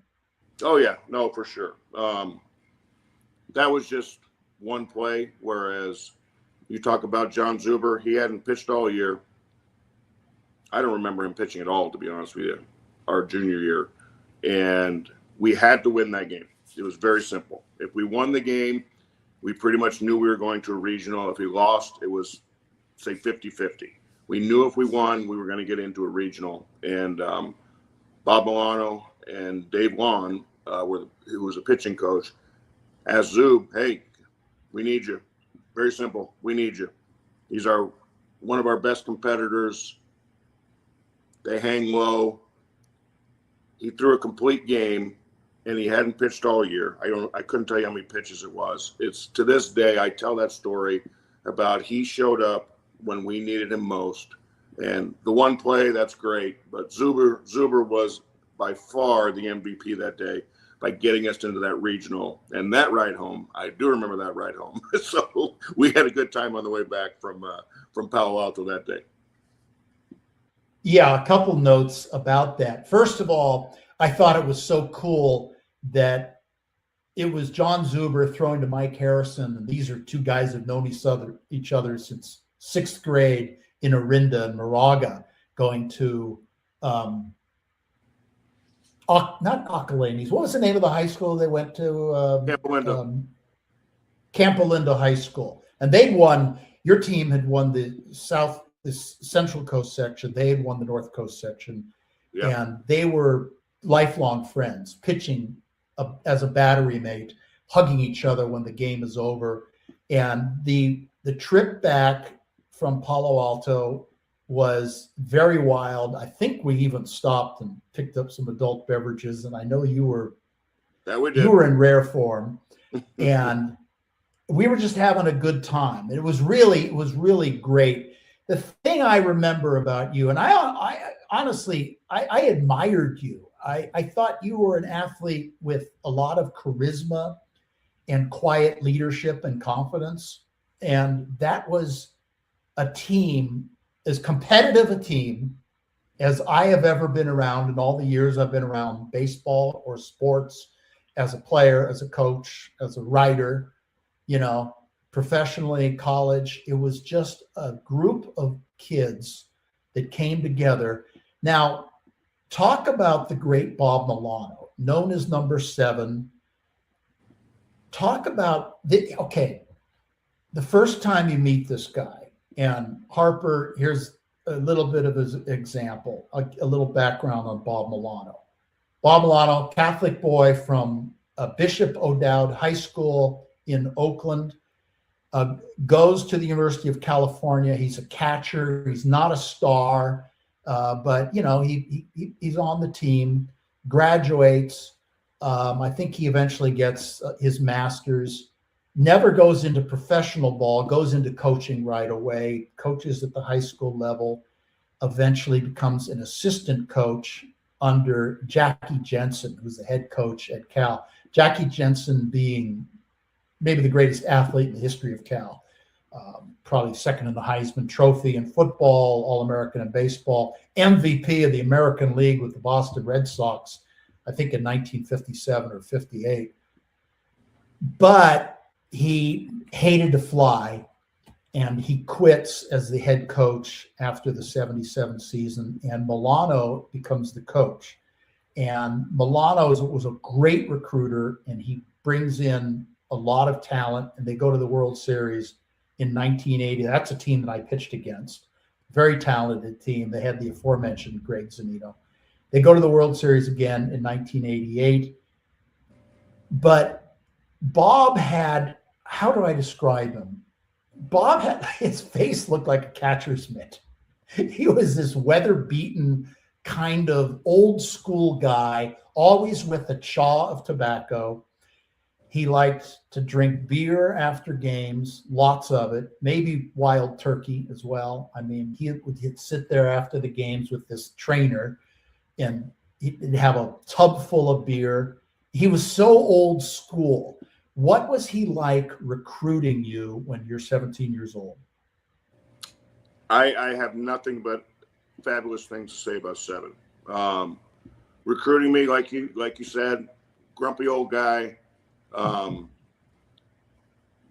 [SPEAKER 3] Oh yeah, no, for sure. That was just one play. Whereas you talk about John Zuber, he hadn't pitched all year. I don't remember him pitching at all, to be honest with you, our junior year. And we had to win that game. It was very simple. If we won the game, we pretty much knew we were going to a regional. If we lost, it was, say, 50-50. We knew if we won, we were going to get into a regional. And Bob Milano and Dave Long, who was a pitching coach, asked Zub, hey, we need you. Very simple. We need you. He's one of our best competitors. They hang low. He threw a complete game, and he hadn't pitched all year. I couldn't tell you how many pitches it was. It's to this day I tell that story about he showed up when we needed him most. And the one play, that's great. But Zuber was by far the MVP that day by getting us into that regional. And that ride home, I do remember that ride home. So we had a good time on the way back from Palo Alto that day.
[SPEAKER 1] Yeah, a couple notes about that. First of all, I thought it was so cool that it was John Zuber throwing to Mike Harrison. And these are two guys that have known each other since sixth grade in Orinda and Moraga, going to not Acalanes. What was the name of the high school they went to? Camp Olinda High School. And they'd won, your team had won the Central Coast section. They had won the North Coast section. Yeah. And they were lifelong friends, pitching as a battery mate, hugging each other when the game is over. And the trip back from Palo Alto was very wild. I think we even stopped and picked up some adult beverages. And I know you were in rare form. And we were just having a good time. It was really great. The thing I remember about you, and I honestly admired you. I thought you were an athlete with a lot of charisma and quiet leadership and confidence. And that was a team, as competitive a team as I have ever been around in all the years I've been around baseball or sports, as a player, as a coach, as a writer, professionally, college. It was just a group of kids that came together. Now, talk about the great Bob Milano, known as number 7. Talk about the first time you meet this guy. And Harper, here's a little bit of his example, a little background on Bob Milano. Bob Milano, Catholic boy from Bishop O'Dowd High School in Oakland, goes to the University of California. He's a catcher. He's not a star, but he's on the team. Graduates. I think he eventually gets his master's. Never goes into professional ball. Goes into coaching right away. Coaches at the high school level. Eventually becomes an assistant coach under Jackie Jensen, who's the head coach at Cal. Jackie Jensen being maybe the greatest athlete in the history of Cal, probably second in the Heisman Trophy in football, All-American in baseball, MVP of the American League with the Boston Red Sox, I think in 1957 or 58. But he hated to fly, and he quits as the head coach after the 77 season, and Milano becomes the coach. And Milano was a great recruiter, and he brings in a lot of talent, and they go to the World Series in 1980. That's a team that I pitched against. Very talented team. They had the aforementioned Greg Zanino. They go to the World Series again in 1988. But Bob had, how do I describe him? Bob had, his face looked like a catcher's mitt. He was this weather-beaten kind of old school guy, always with a chaw of tobacco. He liked to drink beer after games, lots of it, maybe wild turkey as well. I mean, he'd sit there after the games with this trainer, and he'd have a tub full of beer. He was so old school. What was he like recruiting you when you're 17 years old?
[SPEAKER 3] I have nothing but fabulous things to say about 7. Recruiting me, like you said, grumpy old guy,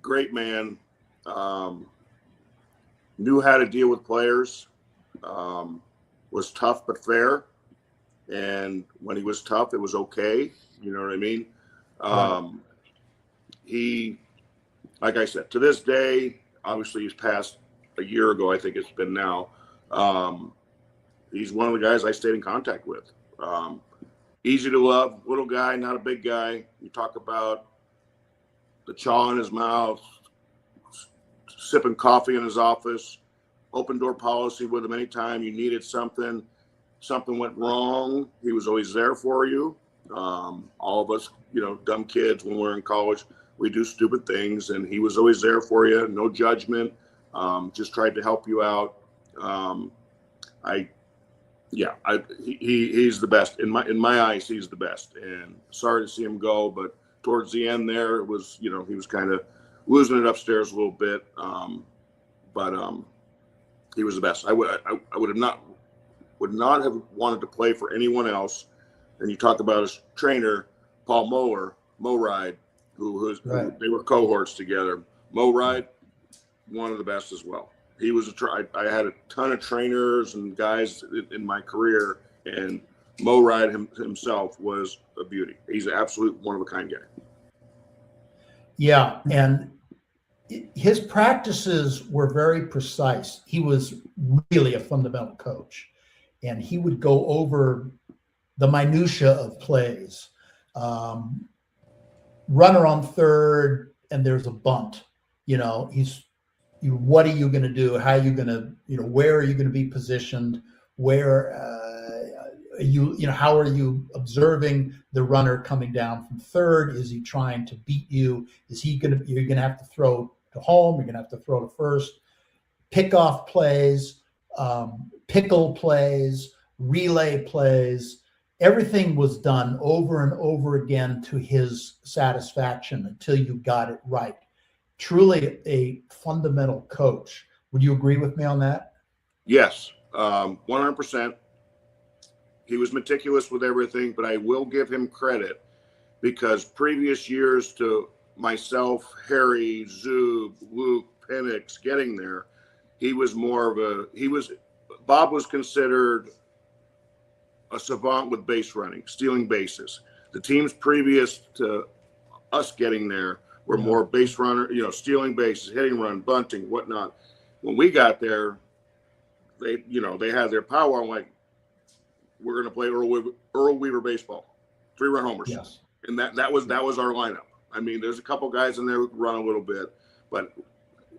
[SPEAKER 3] great man, knew how to deal with players, was tough but fair. And when he was tough, it was okay. You know what I mean? He, like I said, to this day, obviously he's passed a year ago, I think it's been now. He's one of the guys I stayed in contact with. Easy to love, little guy, not a big guy. You talk about the chaw in his mouth, sipping coffee in his office, open door policy with him anytime you needed something went wrong. He was always there for you. All of us, dumb kids when we're in college, we do stupid things, and he was always there for you. No judgment. Just tried to help you out. He's the best in my eyes. He's the best, and sorry to see him go. But towards the end there, it was, he was kind of losing it upstairs a little bit. But he was the best. I would not have wanted to play for anyone else. And you talk about his trainer, Paul Moride, who they were cohorts together. Moride, one of the best as well. He was I had a ton of trainers and guys in my career, and Moride himself was a beauty. He's an absolute one-of-a-kind guy.
[SPEAKER 1] Yeah, and his practices were very precise. He was really a fundamental coach, and he would go over the minutia of plays. Runner on third, and there's a bunt. What are you going to do? How are you going to, where are you going to be positioned? Where how are you observing the runner coming down from third? Is he trying to beat you? You're going to have to throw to home. You're going to have to throw to first. Pickoff plays, pickle plays, relay plays. Everything was done over and over again to his satisfaction until you got it right. Truly a fundamental coach. Would you agree with me on that?
[SPEAKER 3] Yes, 100%. He was meticulous with everything, but I will give him credit because previous years to myself, Harry, Zub, Luke, Penix getting there, Bob was considered a savant with base running, stealing bases. The teams previous to us getting there were more base runner, stealing bases, hitting run, bunting, whatnot. When we got there, they had their power. I'm like, we're going to play Earl Weaver baseball, 3-run homers.
[SPEAKER 1] Yes.
[SPEAKER 3] And that was our lineup. I mean, there's a couple guys in there who could run a little bit, but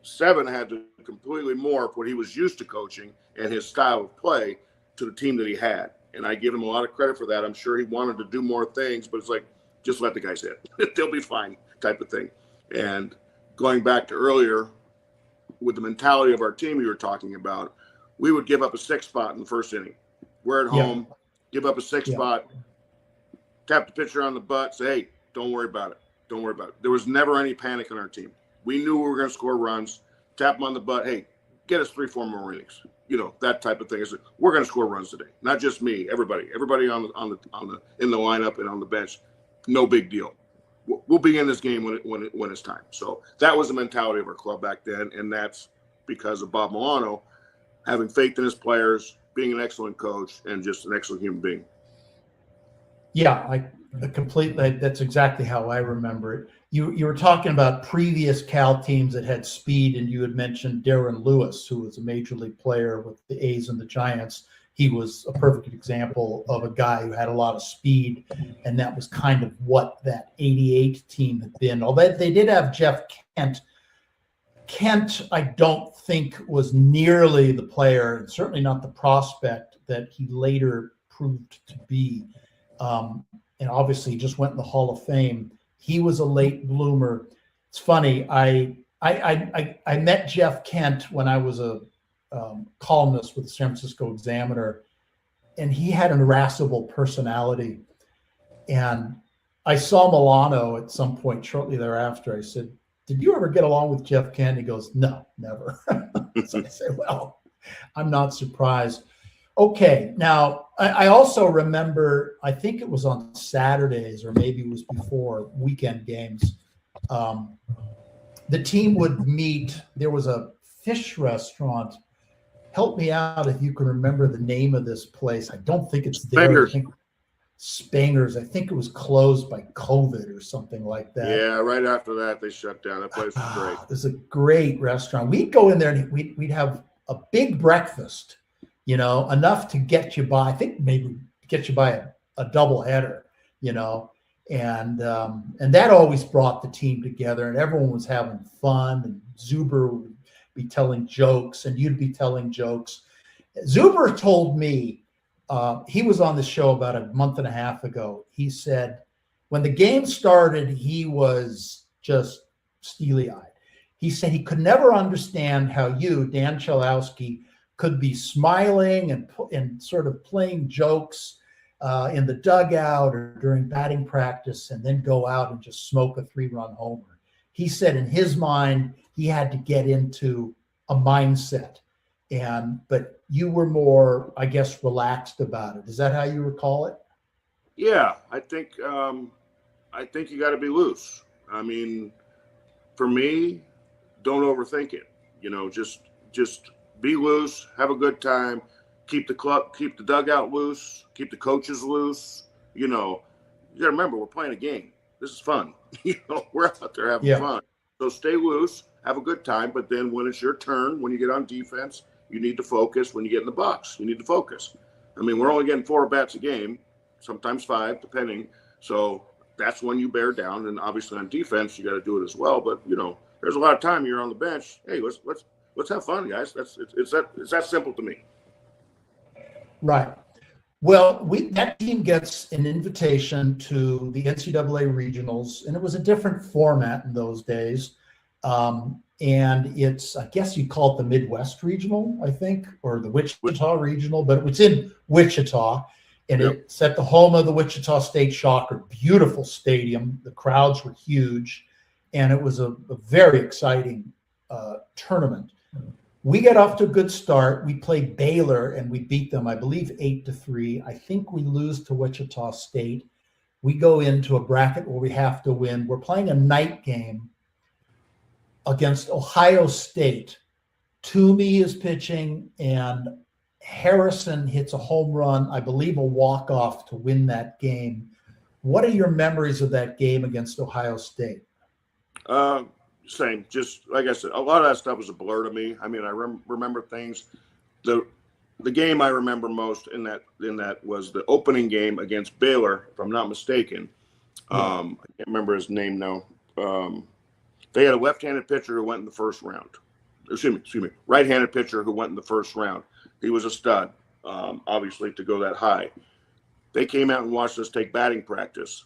[SPEAKER 3] Seven had to completely morph what he was used to coaching and his style of play to the team that he had. And I give him a lot of credit for that. I'm sure he wanted to do more things, but it's like, just let the guys hit. They'll be fine type of thing. And going back to earlier, with the mentality of our team you were talking about, we would give up a 6 spot in the first inning. We're at home, give up a 6 spot, tap the pitcher on the butt, say, hey, don't worry about it. Don't worry about it. There was never any panic on our team. We knew we were going to score runs, tap them on the butt, hey, get us 3-4 more innings. That type of thing. Is we're going to score runs today. Not just me, everybody in the lineup and on the bench. No big deal. We'll be in this game when it's time. So that was the mentality of our club back then, and that's because of Bob Milano having faith in his players, being an excellent coach, and just an excellent human being.
[SPEAKER 1] Yeah, that's exactly how I remember it. You were talking about previous Cal teams that had speed, and you had mentioned Darren Lewis, who was a major league player with the A's and the Giants. He was a perfect example of a guy who had a lot of speed, and that was kind of what that 88 team had been. Although they did have Jeff Kent. Kent, I don't think, was nearly the player, and certainly not the prospect that he later proved to be. And obviously he just went in the Hall of Fame. He was a late bloomer. It's funny. I met Jeff Kent when I was a columnist with the San Francisco Examiner, and he had an irascible personality. And I saw Milano at some point shortly thereafter. I said, did you ever get along with Jeff Kent? He goes, no, never. So I say, well, I'm not surprised. Okay, now I also remember, I think it was on Saturdays or maybe it was before weekend games. The team would meet. There was a fish restaurant. Help me out if you can remember the name of this place. I don't think it's there.
[SPEAKER 3] Spangers.
[SPEAKER 1] I think Spangers. I think it was closed by COVID or something like that.
[SPEAKER 3] Yeah, right after that they shut down. That place was great.
[SPEAKER 1] It was a great restaurant. We'd go in there and we'd have a big breakfast, enough to get you by. I think maybe get you by a double header, and that always brought the team together, and everyone was having fun. And Zuber would be telling jokes, and you'd be telling jokes. Zuber told me, he was on the show about a month and a half ago. He said when the game started, he was just steely-eyed. He said he could never understand how you, Dan Cholowsky, could be smiling and sort of playing jokes in the dugout or during batting practice and then go out and just smoke a 3-run homer. He said in his mind, he had to get into a mindset. But you were more, I guess, relaxed about it. Is that how you recall it?
[SPEAKER 3] Yeah, I think you got to be loose. I mean, for me, don't overthink it. Just be loose, have a good time, keep the dugout loose, keep the coaches loose. You got to remember, we're playing a game. This is fun. We're out there having fun. So stay loose, have a good time. But then when it's your turn, when you get on defense, you need to focus. When you get in the box, you need to focus. I mean, we're only getting 4 bats a game, sometimes 5, depending. So that's when you bear down. And obviously on defense, you got to do it as well. But there's a lot of time you're on the bench. Hey, let's have fun, guys. It's that simple to me.
[SPEAKER 1] Right. Well, that team gets an invitation to the NCAA regionals, and it was a different format in those days. And it's, I guess you call it the Midwest Regional, I think, or the Wichita Regional, but it was in Wichita, and it's at the home of the Wichita State Shocker. Beautiful stadium. The crowds were huge, and it was a very exciting tournament. We got off to a good start. We played Baylor and we beat them, I believe, 8-3. I think we lose to Wichita State. We go into a bracket where we have to win. We're playing a night game against Ohio State. Toomey is pitching and Harrison hits a home run, I believe a walk-off to win that game. What are your memories of that game against Ohio State?
[SPEAKER 3] Same, just like I said, a lot of that stuff was a blur to me. I mean, I remember things. The game I remember most in that was the opening game against Baylor, if I'm not mistaken. I can't remember his name now. They had a left-handed pitcher who went in the first round. Excuse me, right-handed pitcher who went in the first round. He was a stud, obviously, to go that high. They came out and watched us take batting practice,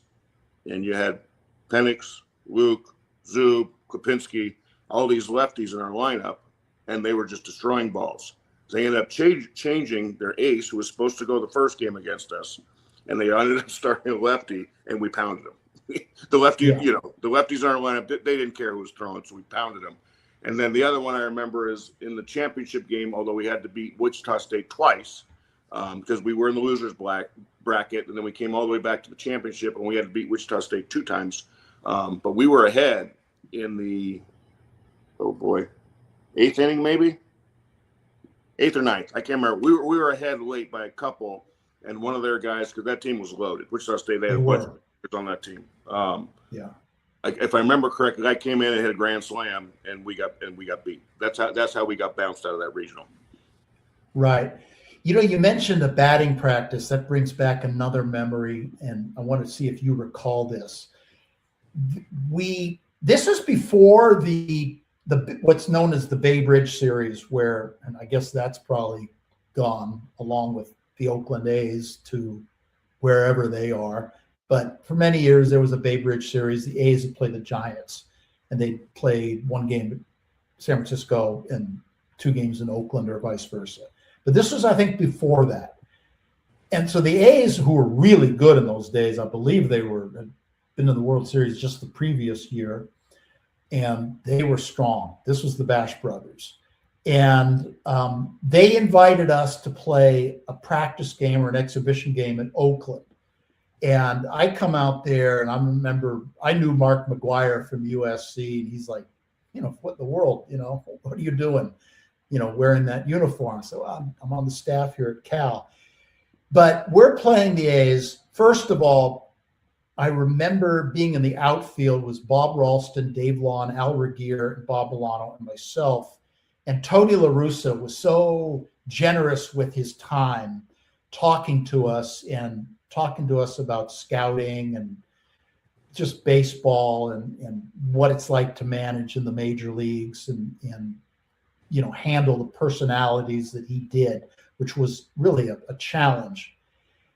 [SPEAKER 3] and you had Penix, Luke, Zub, Kopinski, all these lefties in our lineup, and they were just destroying balls. They ended up changing their ace, who was supposed to go the first game against us, and they ended up starting a lefty, and we pounded him. The lefty, the lefties in our lineup, they didn't care who was throwing, so we pounded them. And then the other one I remember is in the championship game, although we had to beat Wichita State twice because we were in the losers bracket, and then we came all the way back to the championship, and we had to beat Wichita State 2 times. But we were ahead in the, 8th inning maybe? 8th or 9th. I can't remember. We were ahead late by a couple, and one of their guys, because that team was loaded. Wichita State, they had a bunch of players on that team. If I remember correctly, I came in and hit a grand slam, and we got beat. That's how we got bounced out of that regional. Right.
[SPEAKER 1] You mentioned the batting practice. That brings back another memory, and I want to see if you recall this. This is before the what's known as the Bay Bridge series, where, and I guess that's probably gone along with the Oakland A's to wherever they are. But for many years, there was a Bay Bridge series. The A's would play the Giants, and they played 1 game in San Francisco and 2 games in Oakland, or vice versa. But this was, I think, before that. And so the A's, who were really good in those days, I believe they had been in the World Series just the previous year, and they were strong. This was the Bash brothers. And they invited us to play a practice game or an exhibition game in Oakland. And I come out there, and I remember I knew Mark McGuire from USC, and he's like, what in the world, what are you doing, wearing that uniform? So I'm on the staff here at Cal. But we're playing the A's. First of all, I remember being in the outfield was Bob Ralston, Dave Lawn, Al Regier, and Bob Milano, and myself. And Tony La Russa was so generous with his time, talking to us about scouting and just baseball and what it's like to manage in the major leagues and handle the personalities that he did, which was really a challenge.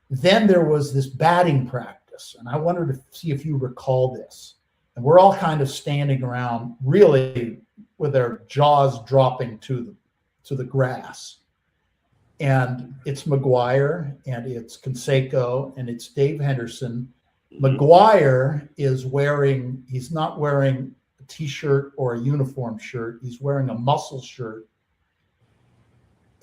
[SPEAKER 1] Then there was this batting practice, and I wanted to see if you recall this. And we're all kind of standing around, really with our jaws dropping to the grass. And it's McGuire, and it's Canseco, and it's Dave Henderson. McGuire he's not wearing a T-shirt or a uniform shirt. He's wearing a muscle shirt.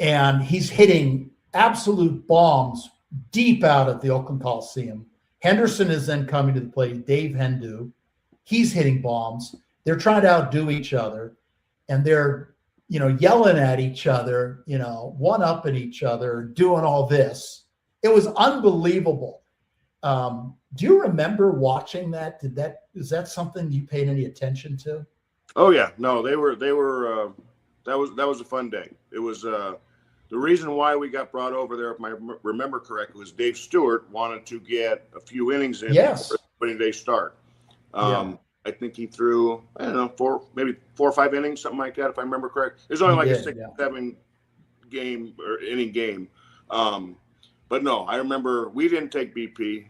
[SPEAKER 1] And he's hitting absolute bombs deep out of the Oakland Coliseum. Henderson is then coming to the plate, Dave Hendu. He's hitting bombs. They're trying to outdo each other, and they're, yelling at each other, one-upping each other, doing all this. It was unbelievable. Do you remember watching that? Is that something you paid any attention to?
[SPEAKER 3] Oh yeah, no, they were. That was a fun day. It was the reason why we got brought over there, if I remember correctly, was Dave Stewart wanted to get a few innings in
[SPEAKER 1] Yes.
[SPEAKER 3] before the opening day start. I think he threw, I don't know, maybe 4 or 5 innings, something like that, if I remember correct. It was only like a 6 or 7 game or inning game. But no, I remember we didn't take BP,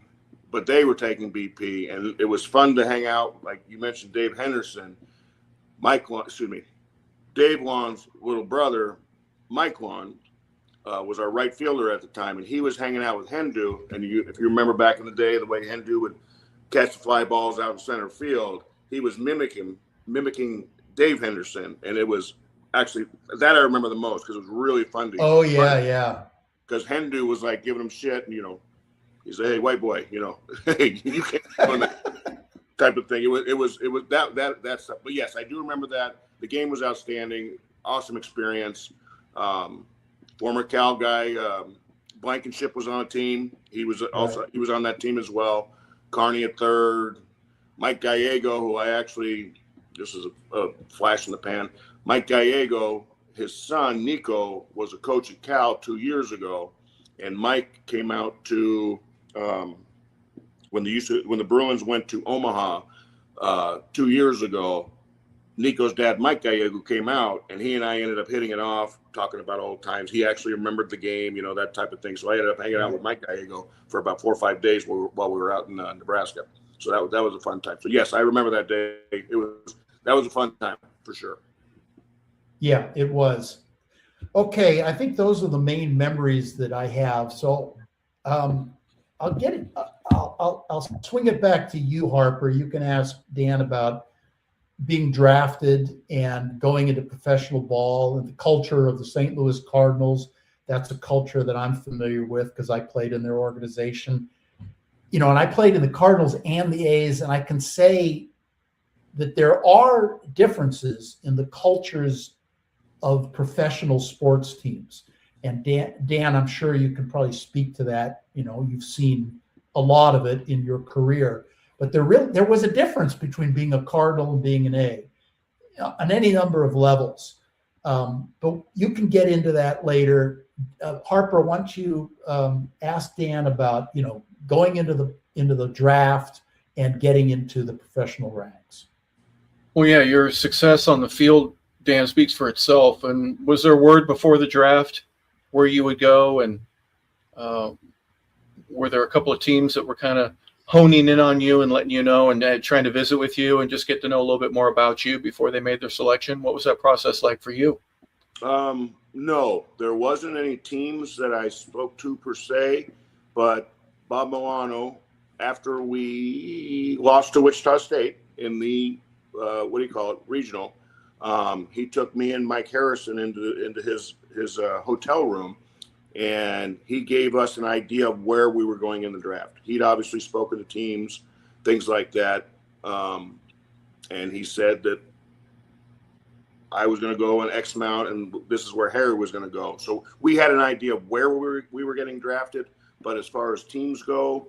[SPEAKER 3] but they were taking BP, and it was fun to hang out. Like you mentioned, Dave Henderson, Dave Lawn's little brother, Mike Lawn, was our right fielder at the time, and he was hanging out with Hendu. And if you remember back in the day, the way Hendu would catch the fly balls out of center field, he was mimicking Dave Henderson, and it was actually that I remember the most because it was really fun to.
[SPEAKER 1] Oh yeah. Because
[SPEAKER 3] Hendu was like giving him shit, and he said, "Hey, white boy, hey, you can't do that," type of thing. It was that stuff. But yes, I do remember that. The game was outstanding, awesome experience. Former Cal guy, Blankenship was on the team. He was on that team as well. Carney at third, Mike Gallego, who this is a flash in the pan. Mike Gallego, his son Nico was a coach at Cal 2 years ago, and Mike came out to when the Bruins went to Omaha 2 years ago. Nico's dad, Mike Gallego, came out, and he and I ended up hitting it off, talking about old times. He actually remembered the game, that type of thing. So I ended up hanging out with Mike Gallego for about 4 or 5 days while we were out in Nebraska. So that was a fun time. So yes, I remember that day. That was a fun time for sure. Yeah,
[SPEAKER 1] it was. Okay, I think those are the main memories that I have. So I'll swing it back to you, Harper. You can ask Dan about being drafted and going into professional ball and the culture of the St. Louis Cardinals. That's a culture that I'm familiar with because I played in their organization. And I played in the Cardinals and the A's, and I can say that there are differences in the cultures of professional sports teams. And Dan, I'm sure you can probably speak to that. You've seen a lot of it in your career. But there was a difference between being a Cardinal and being an A on any number of levels. But you can get into that later. Harper, why don't you ask Dan about going into the draft and getting into the professional ranks?
[SPEAKER 2] Well, yeah, your success on the field, Dan, speaks for itself. And was there word before the draft where you would go? And were there a couple of teams that were kind of honing in on you and letting you know and trying to visit with you and just get to know a little bit more about you before they made their selection? What was that process like for you?
[SPEAKER 3] No, there wasn't any teams that I spoke to per se, but Bob Milano, after we lost to Wichita State in the, regional, he took me and Mike Harrison into his hotel room, and he gave us an idea of where we were going in the draft. He'd obviously spoken to teams, things like that, and he said that I was going to go an X amount, and this is where Harry was going to go. So we had an idea of where we were getting drafted, but as far as teams go,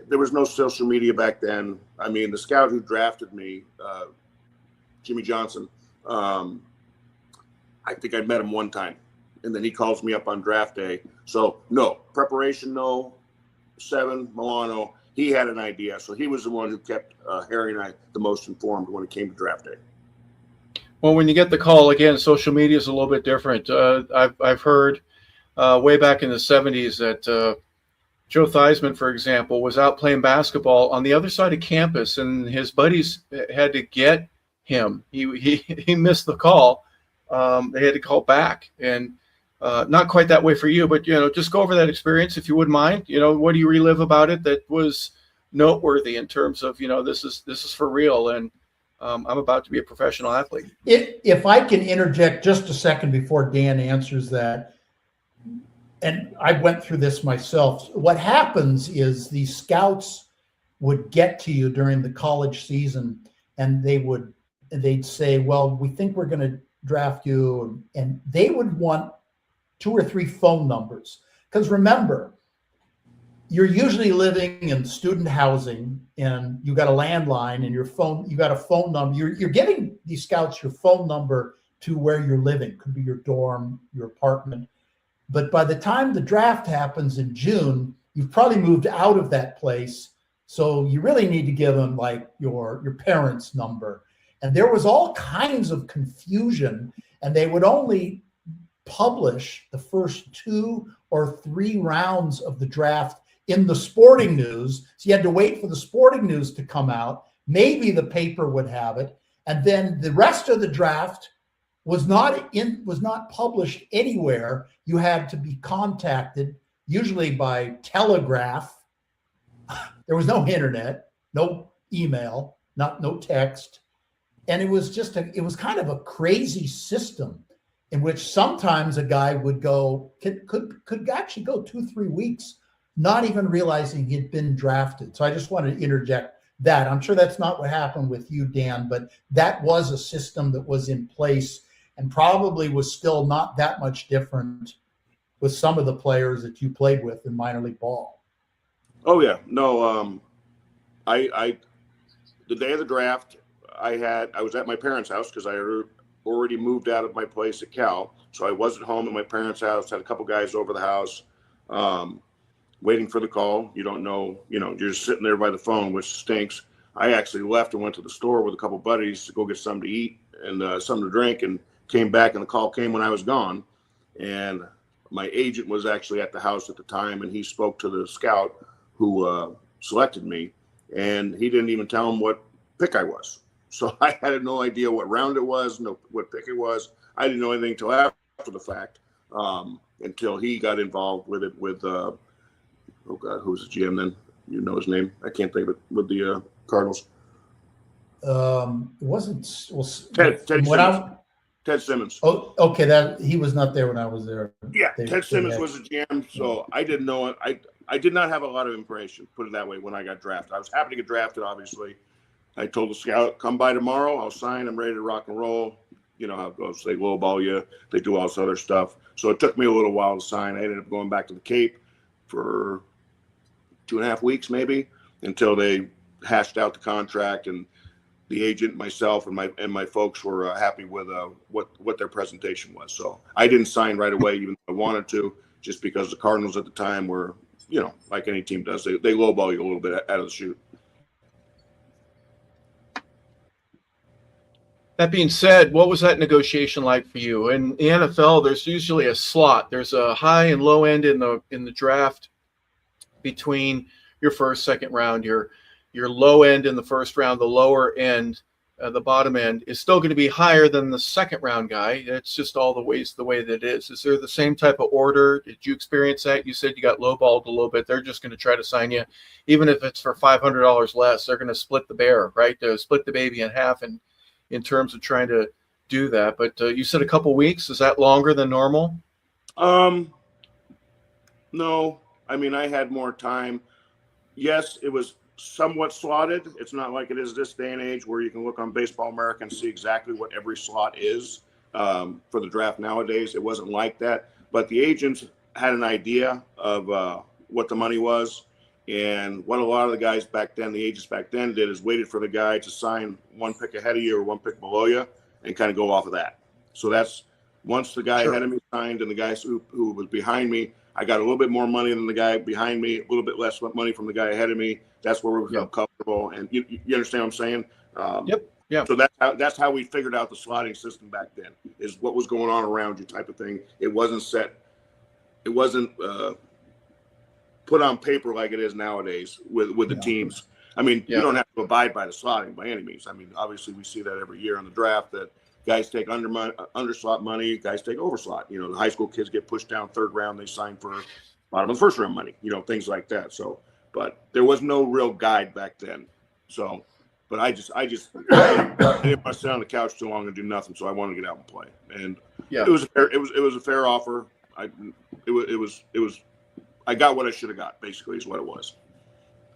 [SPEAKER 3] there was no social media back then. I mean, the scout who drafted me, Jimmy Johnson, I think I'd met him one time, and then he calls me up on draft day. So no preparation, no. Seven, Milano, he had an idea, so he was the one who kept Harry and I the most informed when it came to draft day.
[SPEAKER 2] Well, when you get the call, again, social media is a little bit different. I've heard way back in the 70s that Joe Theismann, for example, was out playing basketball on the other side of campus, and his buddies had to get him. He missed the call. They had to call back, and not quite that way for you, but just go over that experience if you wouldn't mind. What do you relive about it that was noteworthy in terms of this is for real, and I'm about to be a professional athlete.
[SPEAKER 1] If I can interject just a second before Dan answers that, and I went through this myself. What happens is these scouts would get to you during the college season, and they'd say, well, we think we're going to draft you, and they would want 2 or 3 phone numbers. Because remember, you're usually living in student housing, and you got a landline, and you got a phone number. You're giving these scouts your phone number to where you're living. Could be your dorm, your apartment. But by the time the draft happens in June, you've probably moved out of that place. So you really need to give them like your parents' number. And there was all kinds of confusion, and they would only publish the first 2 or 3 rounds of the draft in the sporting news. So you had to wait for the sporting news to come out. Maybe the paper would have it. And then the rest of the draft was not published anywhere. You had to be contacted, usually by telegraph. There was no internet, no email, no text. And it was kind of a crazy system in which sometimes a guy would could actually go 2-3 weeks, not even realizing he'd been drafted. So I just wanted to interject that. I'm sure that's not what happened with you, Dan, but that was a system that was in place and probably was still not that much different with some of the players that you played with in minor league ball.
[SPEAKER 3] Oh yeah, no. I the day of the draft, I was at my parents' house because I already moved out of my place at Cal, so I wasn't home at my parents' house. Had a couple guys over the house, waiting for the call. You don't know, you're just sitting there by the phone, which stinks. I actually left and went to the store with a couple buddies to go get something to eat and something to drink, and came back, and the call came when I was gone. And my agent was actually at the house at the time, and he spoke to the scout who selected me, and he didn't even tell him what pick I was. So I had no idea what round it was, what pick it was. I didn't know anything until after the fact, until he got involved with it with, oh God, who's the GM then? You know his name. I can't think of it, with the Cardinals.
[SPEAKER 1] It wasn't
[SPEAKER 3] Ted Simmons.
[SPEAKER 1] Oh, okay. He was not there when I was there.
[SPEAKER 3] Yeah, Ted Simmons was the GM, so I didn't know it. I did not have a lot of information, put it that way, when I got drafted. I was happy to get drafted, obviously. I told the scout, come by tomorrow, I'll sign, I'm ready to rock and roll. You know how it goes. They lowball you, they do all this other stuff. So it took me a little while to sign. I ended up going back to the Cape for 2.5 weeks maybe, until they hashed out the contract, and the agent, myself, and my folks were happy with what their presentation was. So I didn't sign right away, even though I wanted to, just because the Cardinals at the time were, like any team does, they lowball you a little bit out of the chute.
[SPEAKER 2] That being said, what was that negotiation like for you? In the NFL, there's usually a slot. There's a high and low end in the draft between your first, second round. Your low end in the first round, the lower end, the bottom end is still going to be higher than the second round guy. It's just all the way that it is. Is there the same type of order? Did you experience that? You said you got lowballed a little bit. They're just going to try to sign you, even if it's for $500 less. They're going to split the bear, right? To split the baby in half and in terms of trying to do that. But you said a couple weeks. Is that longer than normal?
[SPEAKER 3] No, I mean, I had more time. Yes, it was somewhat slotted. It's not like it is this day and age where you can look on Baseball America and see exactly what every slot is for the draft nowadays. It wasn't like that, but the agents had an idea of what the money was. And what a lot of the guys back then, the agents back then did is waited for the guy to sign one pick ahead of you or one pick below you and kind of go off of that. So that's once the guy ahead of me signed and the guy who was behind me, I got a little bit more money than the guy behind me, a little bit less money from the guy ahead of me. That's where we felt comfortable. And you understand what I'm saying?
[SPEAKER 2] Yeah.
[SPEAKER 3] So that's how we figured out the slotting system back then, is what was going on around you type of thing. It wasn't set. It wasn't put on paper like it is nowadays with the teams. I mean, you don't have to abide by the slotting by any means. I mean, obviously we see that every year in the draft that guys take under slot money, guys take over slot. You know, the high school kids get pushed down third round, they sign for bottom of the first round money, you know, things like that. So, but there was no real guide back then. So, but I didn't want to sit on the couch too long and do nothing. So I wanted to get out and play. And it was a fair offer. I got what I should have got, basically, is what it was.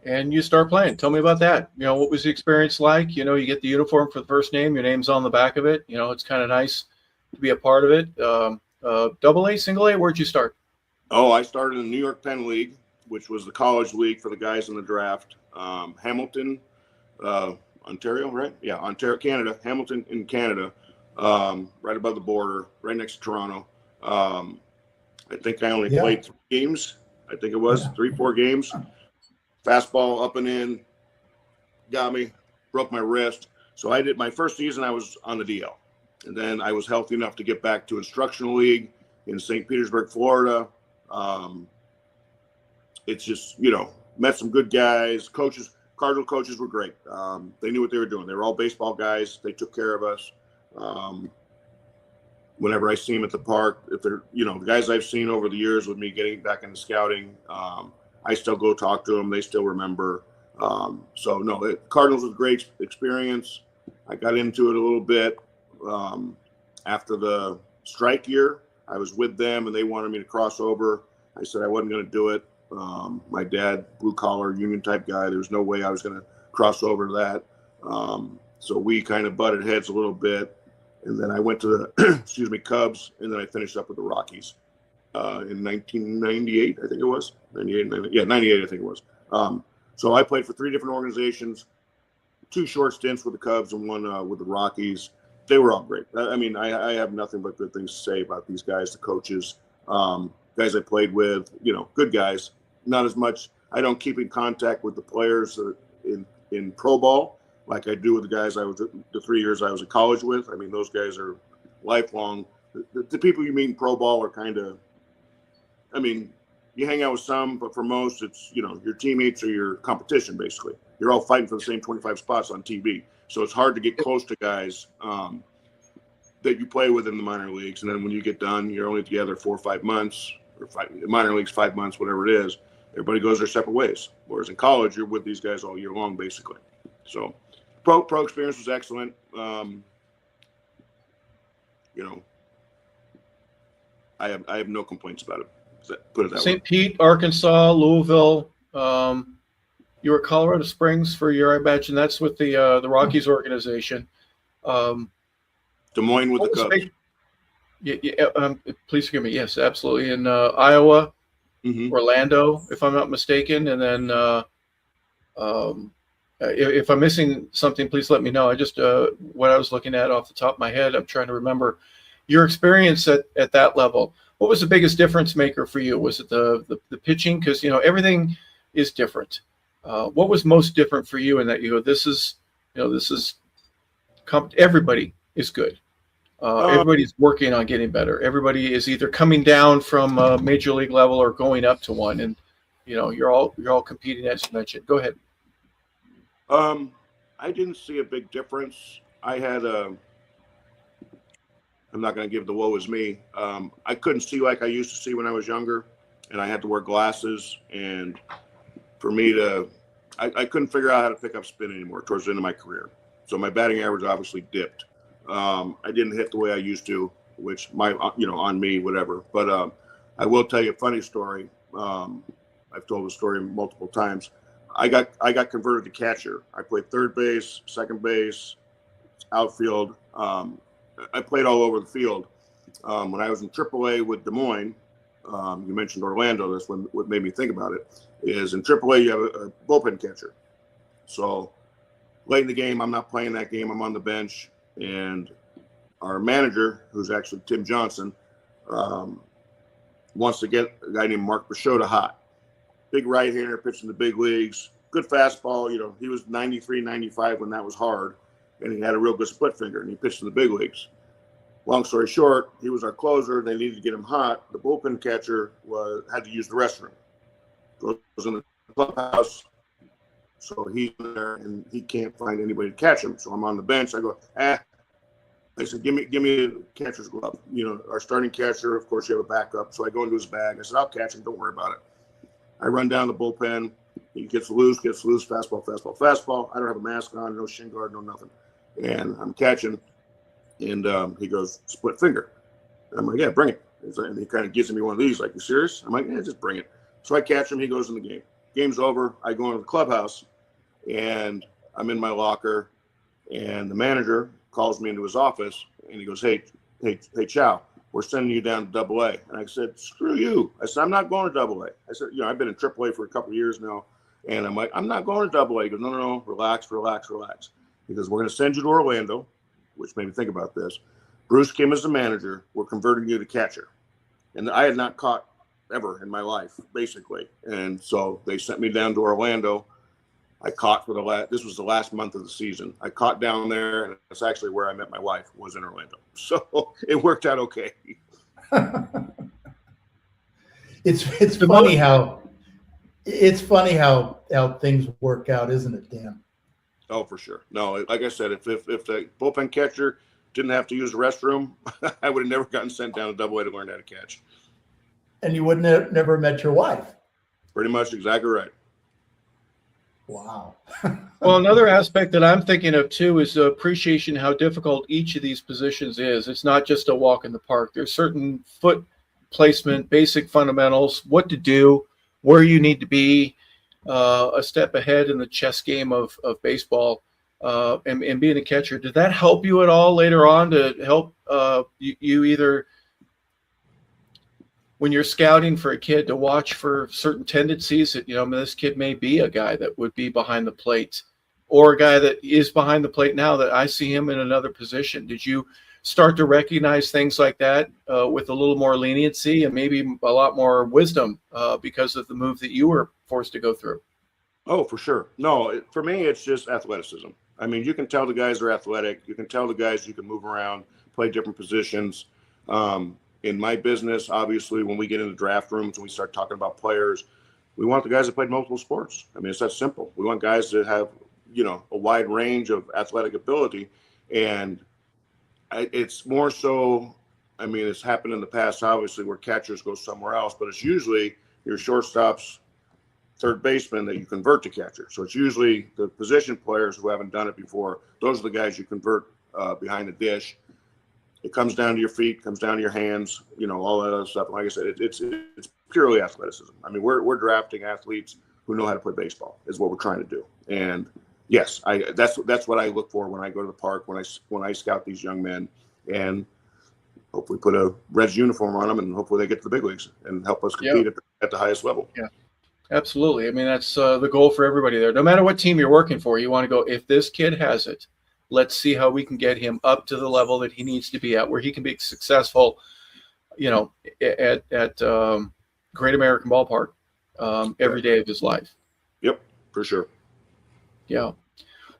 [SPEAKER 2] And you start playing. Tell me about that. You know, what was the experience like? You know, you get the uniform for the first name, your name's on the back of it. You know, it's kind of nice to be a part of it. Double A, single A, where'd you start?
[SPEAKER 3] Oh, I started in the New York Penn League, which was the college league for the guys in the draft. Hamilton, Ontario, right? Yeah, Ontario, Canada. Hamilton in Canada, right above the border, right next to Toronto. I think I only played 3 games. I think it was 3-4 games. Fastball up and in, got me, broke my wrist. So I did my first season, I was on the DL. And then I was healthy enough to get back to instructional league in St. Petersburg, Florida. It's just, you know, met some good guys. Coaches, Cardinal coaches were great. They knew what they were doing. They were all baseball guys. They took care of us. Whenever I see them at the park, if they're, you know, the guys I've seen over the years with me getting back into scouting, I still go talk to them. They still remember. So no, Cardinals was a great experience. I got into it a little bit after the strike year. I was with them and they wanted me to cross over. I said I wasn't going to do it. My dad, blue collar union type guy. There was no way I was going to cross over to that. So we kind of butted heads a little bit. And then I went to the Cubs, and then I finished up with the Rockies in 1998, I think it was. 98, I think it was. So I played for 3 different organizations, 2 short stints with the Cubs and 1 with the Rockies. They were all great. I mean, I have nothing but good things to say about these guys, the coaches, guys I played with, you know, good guys. Not as much. I don't keep in contact with the players in pro ball like I do with the guys the 3 years I was at college with. I mean, those guys are lifelong. The people you meet in pro ball are kind of, I mean, you hang out with some, but for most, it's, you know, your teammates or your competition, basically. You're all fighting for the same 25 spots on TV. So it's hard to get close to guys that you play with in the minor leagues. And then when you get done, you're only together 4 or 5 months, or minor leagues 5 months, whatever it is. Everybody goes their separate ways. Whereas in college, you're with these guys all year long, basically. So pro experience was excellent. You know, I have no complaints about it. Put it that way.
[SPEAKER 2] St. Pete, Arkansas, Louisville. You were at Colorado Springs for a year, I imagine. That's with the Rockies organization.
[SPEAKER 3] Des Moines with the
[SPEAKER 2] Cubs. Please forgive me. Yes, absolutely. In Iowa, Orlando, if I'm not mistaken. And then if I'm missing something, please let me know. I just what I was looking at off the top of my head, I'm trying to remember your experience at that level. What was the biggest difference maker for you? Was it the pitching? Because, you know, everything is different. What was most different for you in that you go, everybody is good. Everybody's working on getting better. Everybody is either coming down from a major league level or going up to one. And, you know, you're all competing, as you mentioned. Go ahead.
[SPEAKER 3] I didn't see a big difference. I had I'm not going to give the woe is me. I couldn't see like I used to see when I was younger, and I had to wear glasses. And for me I couldn't figure out how to pick up spin anymore towards the end of my career. So my batting average obviously dipped. I didn't hit the way I used to, which on me, whatever. But I will tell you a funny story. I've told the story multiple times. I got converted to catcher. I played third base, second base, outfield. I played all over the field. When I was in AAA with Des Moines, you mentioned Orlando. That's what made me think about it. Is in AAA you have a bullpen catcher. So late in the game, I'm not playing that game. I'm on the bench, and our manager, who's actually Tim Johnson, wants to get a guy named Mark Bichota hot. Big right-hander, pitched in the big leagues. Good fastball. He was 93, 95 when that was hard, and he had a real good split finger, and he pitched in the big leagues. Long story short, he was our closer. They needed to get him hot. The bullpen catcher had to use the restroom. Goes in the clubhouse. So he's there, and he can't find anybody to catch him. So I'm on the bench. I go, I said, give me a catcher's glove. Our starting catcher, of course, you have a backup. So I go into his bag. I said, I'll catch him. Don't worry about it. I run down the bullpen. He gets loose, fastball. I don't have a mask on, no shin guard, no nothing. And I'm catching, and he goes, split finger. And I'm like, yeah, bring it. And he kind of gives me one of these, like, you serious? I'm like, yeah, just bring it. So I catch him. He goes in the game. Game's over. I go into the clubhouse, and I'm in my locker, and the manager calls me into his office, and he goes, hey, Chow, we're sending you down to Double-A. And I said, screw you. I said, I'm not going to Double-A. I said, I've been in Triple-A for a couple of years now, and I'm like, I'm not going to Double-A. He goes, no, relax. He goes, we're going to send you to Orlando, which made me think about this. Bruce Kim is the manager. We're converting you to catcher. And I had not caught ever in my life, basically. And so they sent me down to Orlando. I caught this was the last month of the season. I caught down there, and it's actually where I met my wife, was in Orlando. So it worked out okay.
[SPEAKER 1] It's funny how things work out, isn't it, Dan?
[SPEAKER 3] Oh, for sure. No, like I said, if the bullpen catcher didn't have to use the restroom, I would have never gotten sent down to Double-A to learn how to catch.
[SPEAKER 1] And you wouldn't have never met your wife.
[SPEAKER 3] Pretty much exactly right.
[SPEAKER 1] Wow.
[SPEAKER 2] Well, another aspect that I'm thinking of too is appreciation how difficult each of these positions is. It's not just a walk in the park. There's certain foot placement, basic fundamentals, what to do, where you need to be, a step ahead in the chess game of baseball, and being a catcher. Did that help you at all later on to help you either when you're scouting for a kid to watch for certain tendencies that, this kid may be a guy that would be behind the plate, or a guy that is behind the plate now that I see him in another position? Did you start to recognize things like that with a little more leniency and maybe a lot more wisdom because of the move that you were forced to go through?
[SPEAKER 3] Oh, for sure. No, for me, it's just athleticism. I mean, you can tell the guys are athletic. You can tell the guys you can move around, play different positions. In my business, obviously, when we get into draft rooms and we start talking about players, we want the guys that played multiple sports. I mean, it's that simple. We want guys that have, a wide range of athletic ability. And it's more so, I mean, it's happened in the past, obviously, where catchers go somewhere else, but it's usually your shortstops, third baseman that you convert to catcher. So it's usually the position players who haven't done it before. Those are the guys you convert behind the dish. It comes down to your feet, comes down to your hands, all that other stuff. And like I said, it's purely athleticism. I mean, we're drafting athletes who know how to play baseball is what we're trying to do. And yes, that's what I look for when I go to the park, when I scout these young men, and hopefully put a Reds uniform on them, and hopefully they get to the big leagues and help us compete at the highest level.
[SPEAKER 2] Yeah, absolutely. I mean, that's the goal for everybody there. No matter what team you're working for, you want to go, if this kid has it, let's see how we can get him up to the level that he needs to be at, where he can be successful, at Great American Ballpark every day of his life.
[SPEAKER 3] Yep, for sure.
[SPEAKER 2] Yeah.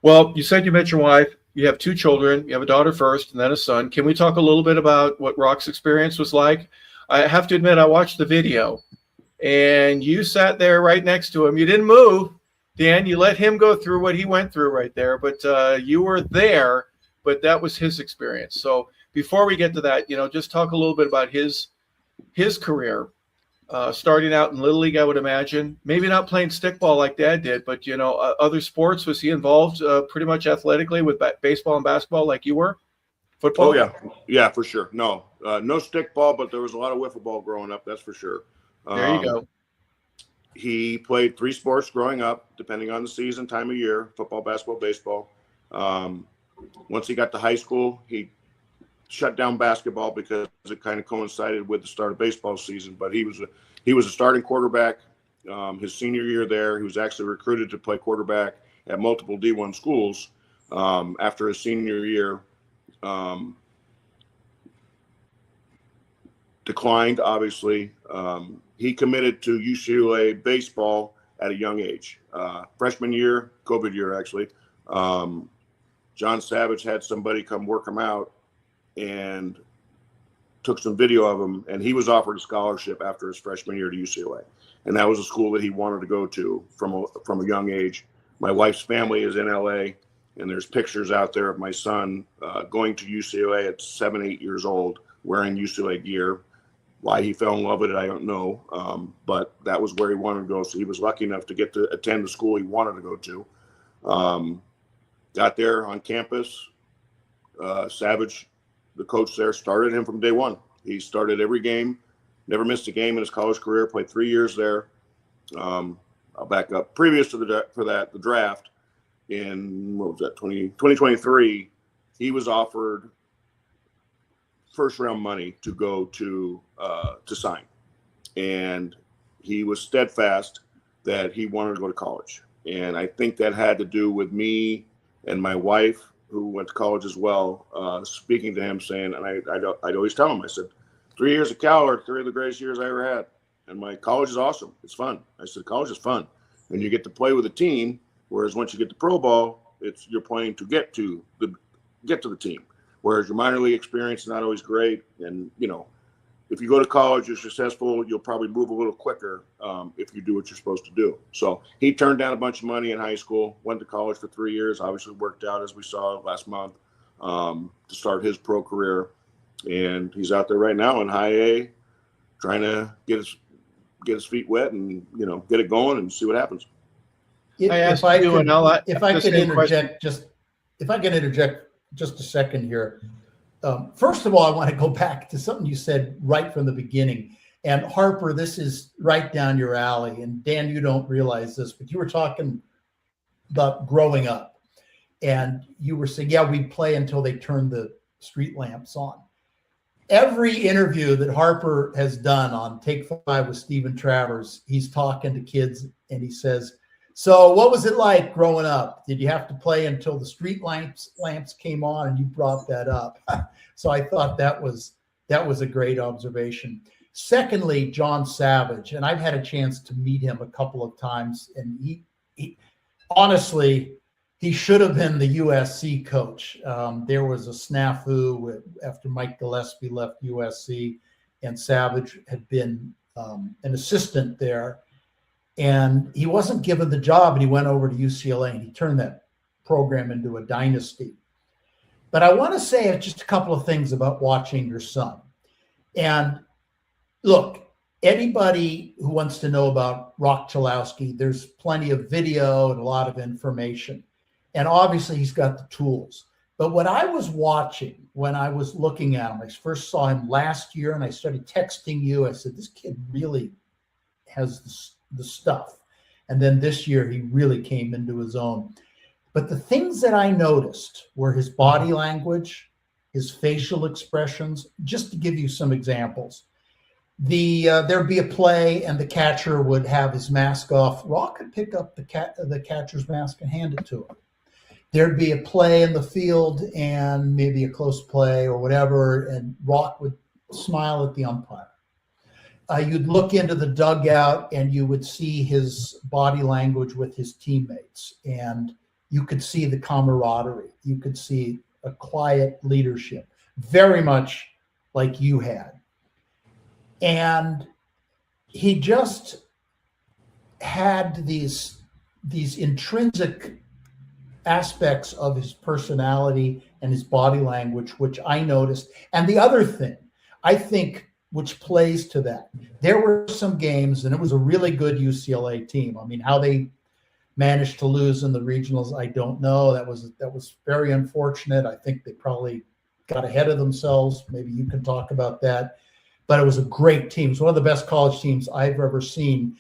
[SPEAKER 2] Well, you said you met your wife. You have two children. You have a daughter first and then a son. Can we talk a little bit about what Rock's experience was like? I have to admit, I watched the video, and you sat there right next to him. You didn't move. Dan, you let him go through what he went through right there, but you were there, but that was his experience. So before we get to that, just talk a little bit about his career starting out in Little League, I would imagine. Maybe not playing stickball like Dad did, but, other sports. Was he involved pretty much athletically with baseball and basketball like you were? Football?
[SPEAKER 3] Oh, yeah. Yeah, for sure. No stickball, but there was a lot of wiffle ball growing up. That's for sure.
[SPEAKER 2] There you go.
[SPEAKER 3] He played 3 sports growing up, depending on the season, time of year: football, basketball, baseball. Once he got to high school, he shut down basketball because it kind of coincided with the start of baseball season. But he was a starting quarterback his senior year there. He was actually recruited to play quarterback at multiple D1 schools after his senior year. Declined, obviously. He committed to UCLA baseball at a young age. Freshman year, COVID year, actually. John Savage had somebody come work him out and took some video of him, and he was offered a scholarship after his freshman year to UCLA. And that was a school that he wanted to go to from a young age. My wife's family is in LA, and there's pictures out there of my son going to UCLA at 7, 8 years old, wearing UCLA gear. Why he fell in love with it, I don't know. But that was where he wanted to go. So he was lucky enough to get to attend the school he wanted to go to. Got there on campus. Savage, the coach there, started him from day one. He started every game, never missed a game in his college career, played 3 years there. I'll back up. Previous to the draft in, 2023, he was offered first round money to go to sign. And he was steadfast that he wanted to go to college. And I think that had to do with me and my wife, who went to college as well, speaking to him, saying, and I'd always tell him, I said, 3 years at Cal are 3 of the greatest years I ever had. And my college is awesome. It's fun. I said, college is fun. And you get to play with a team, whereas once you get to pro ball, you're playing to get to the team. Whereas your minor league experience is not always great. And, if you go to college, you're successful, you'll probably move a little quicker if you do what you're supposed to do. So he turned down a bunch of money in high school, went to college for 3 years, obviously worked out, as we saw last month, to start his pro career. And he's out there right now in high A, trying to get his feet wet and, get it going and see what happens.
[SPEAKER 1] If I could interject just a second here. First of all, I want to go back to something you said right from the beginning. And Harper, this is right down your alley. And Dan, you don't realize this, but you were talking about growing up. And you were saying, yeah, we'd play until they turned the street lamps on. Every interview that Harper has done on Take 5 with Steven Travers, he's talking to kids and he says, so what was it like growing up? Did you have to play until the street lamps came on? And you brought that up. So I thought that was a great observation. Secondly, John Savage, and I've had a chance to meet him a couple of times, and he honestly, he should have been the USC coach. There was a snafu after Mike Gillespie left USC, and Savage had been an assistant there. And he wasn't given the job, and he went over to UCLA, and he turned that program into a dynasty. But I want to say just a couple of things about watching your son. And look, anybody who wants to know about Rock Cholowsky, there's plenty of video and a lot of information. And obviously, he's got the tools. But what I was watching when I was looking at him, I first saw him last year, and I started texting you. I said, this kid really has the stuff. And then this year he really came into his own. But the things that I noticed were his body language, his facial expressions. Just to give you some examples, there'd be a play and the catcher would have his mask off. Rock could pick up the catcher's mask and hand it to him. There'd be a play in the field and maybe a close play or whatever, and Rock would smile at the umpire. You'd look into the dugout and you would see his body language with his teammates, and you could see the camaraderie. You could see a quiet leadership, very much like you had. And he just had these intrinsic aspects of his personality and his body language, which I noticed. And the other thing, I think which plays to that. There were some games, and it was a really good UCLA team. I mean, how they managed to lose in the regionals, I don't know. That was very unfortunate. I think they probably got ahead of themselves. Maybe you can talk about that. But it was a great team. It's one of the best college teams I've ever seen.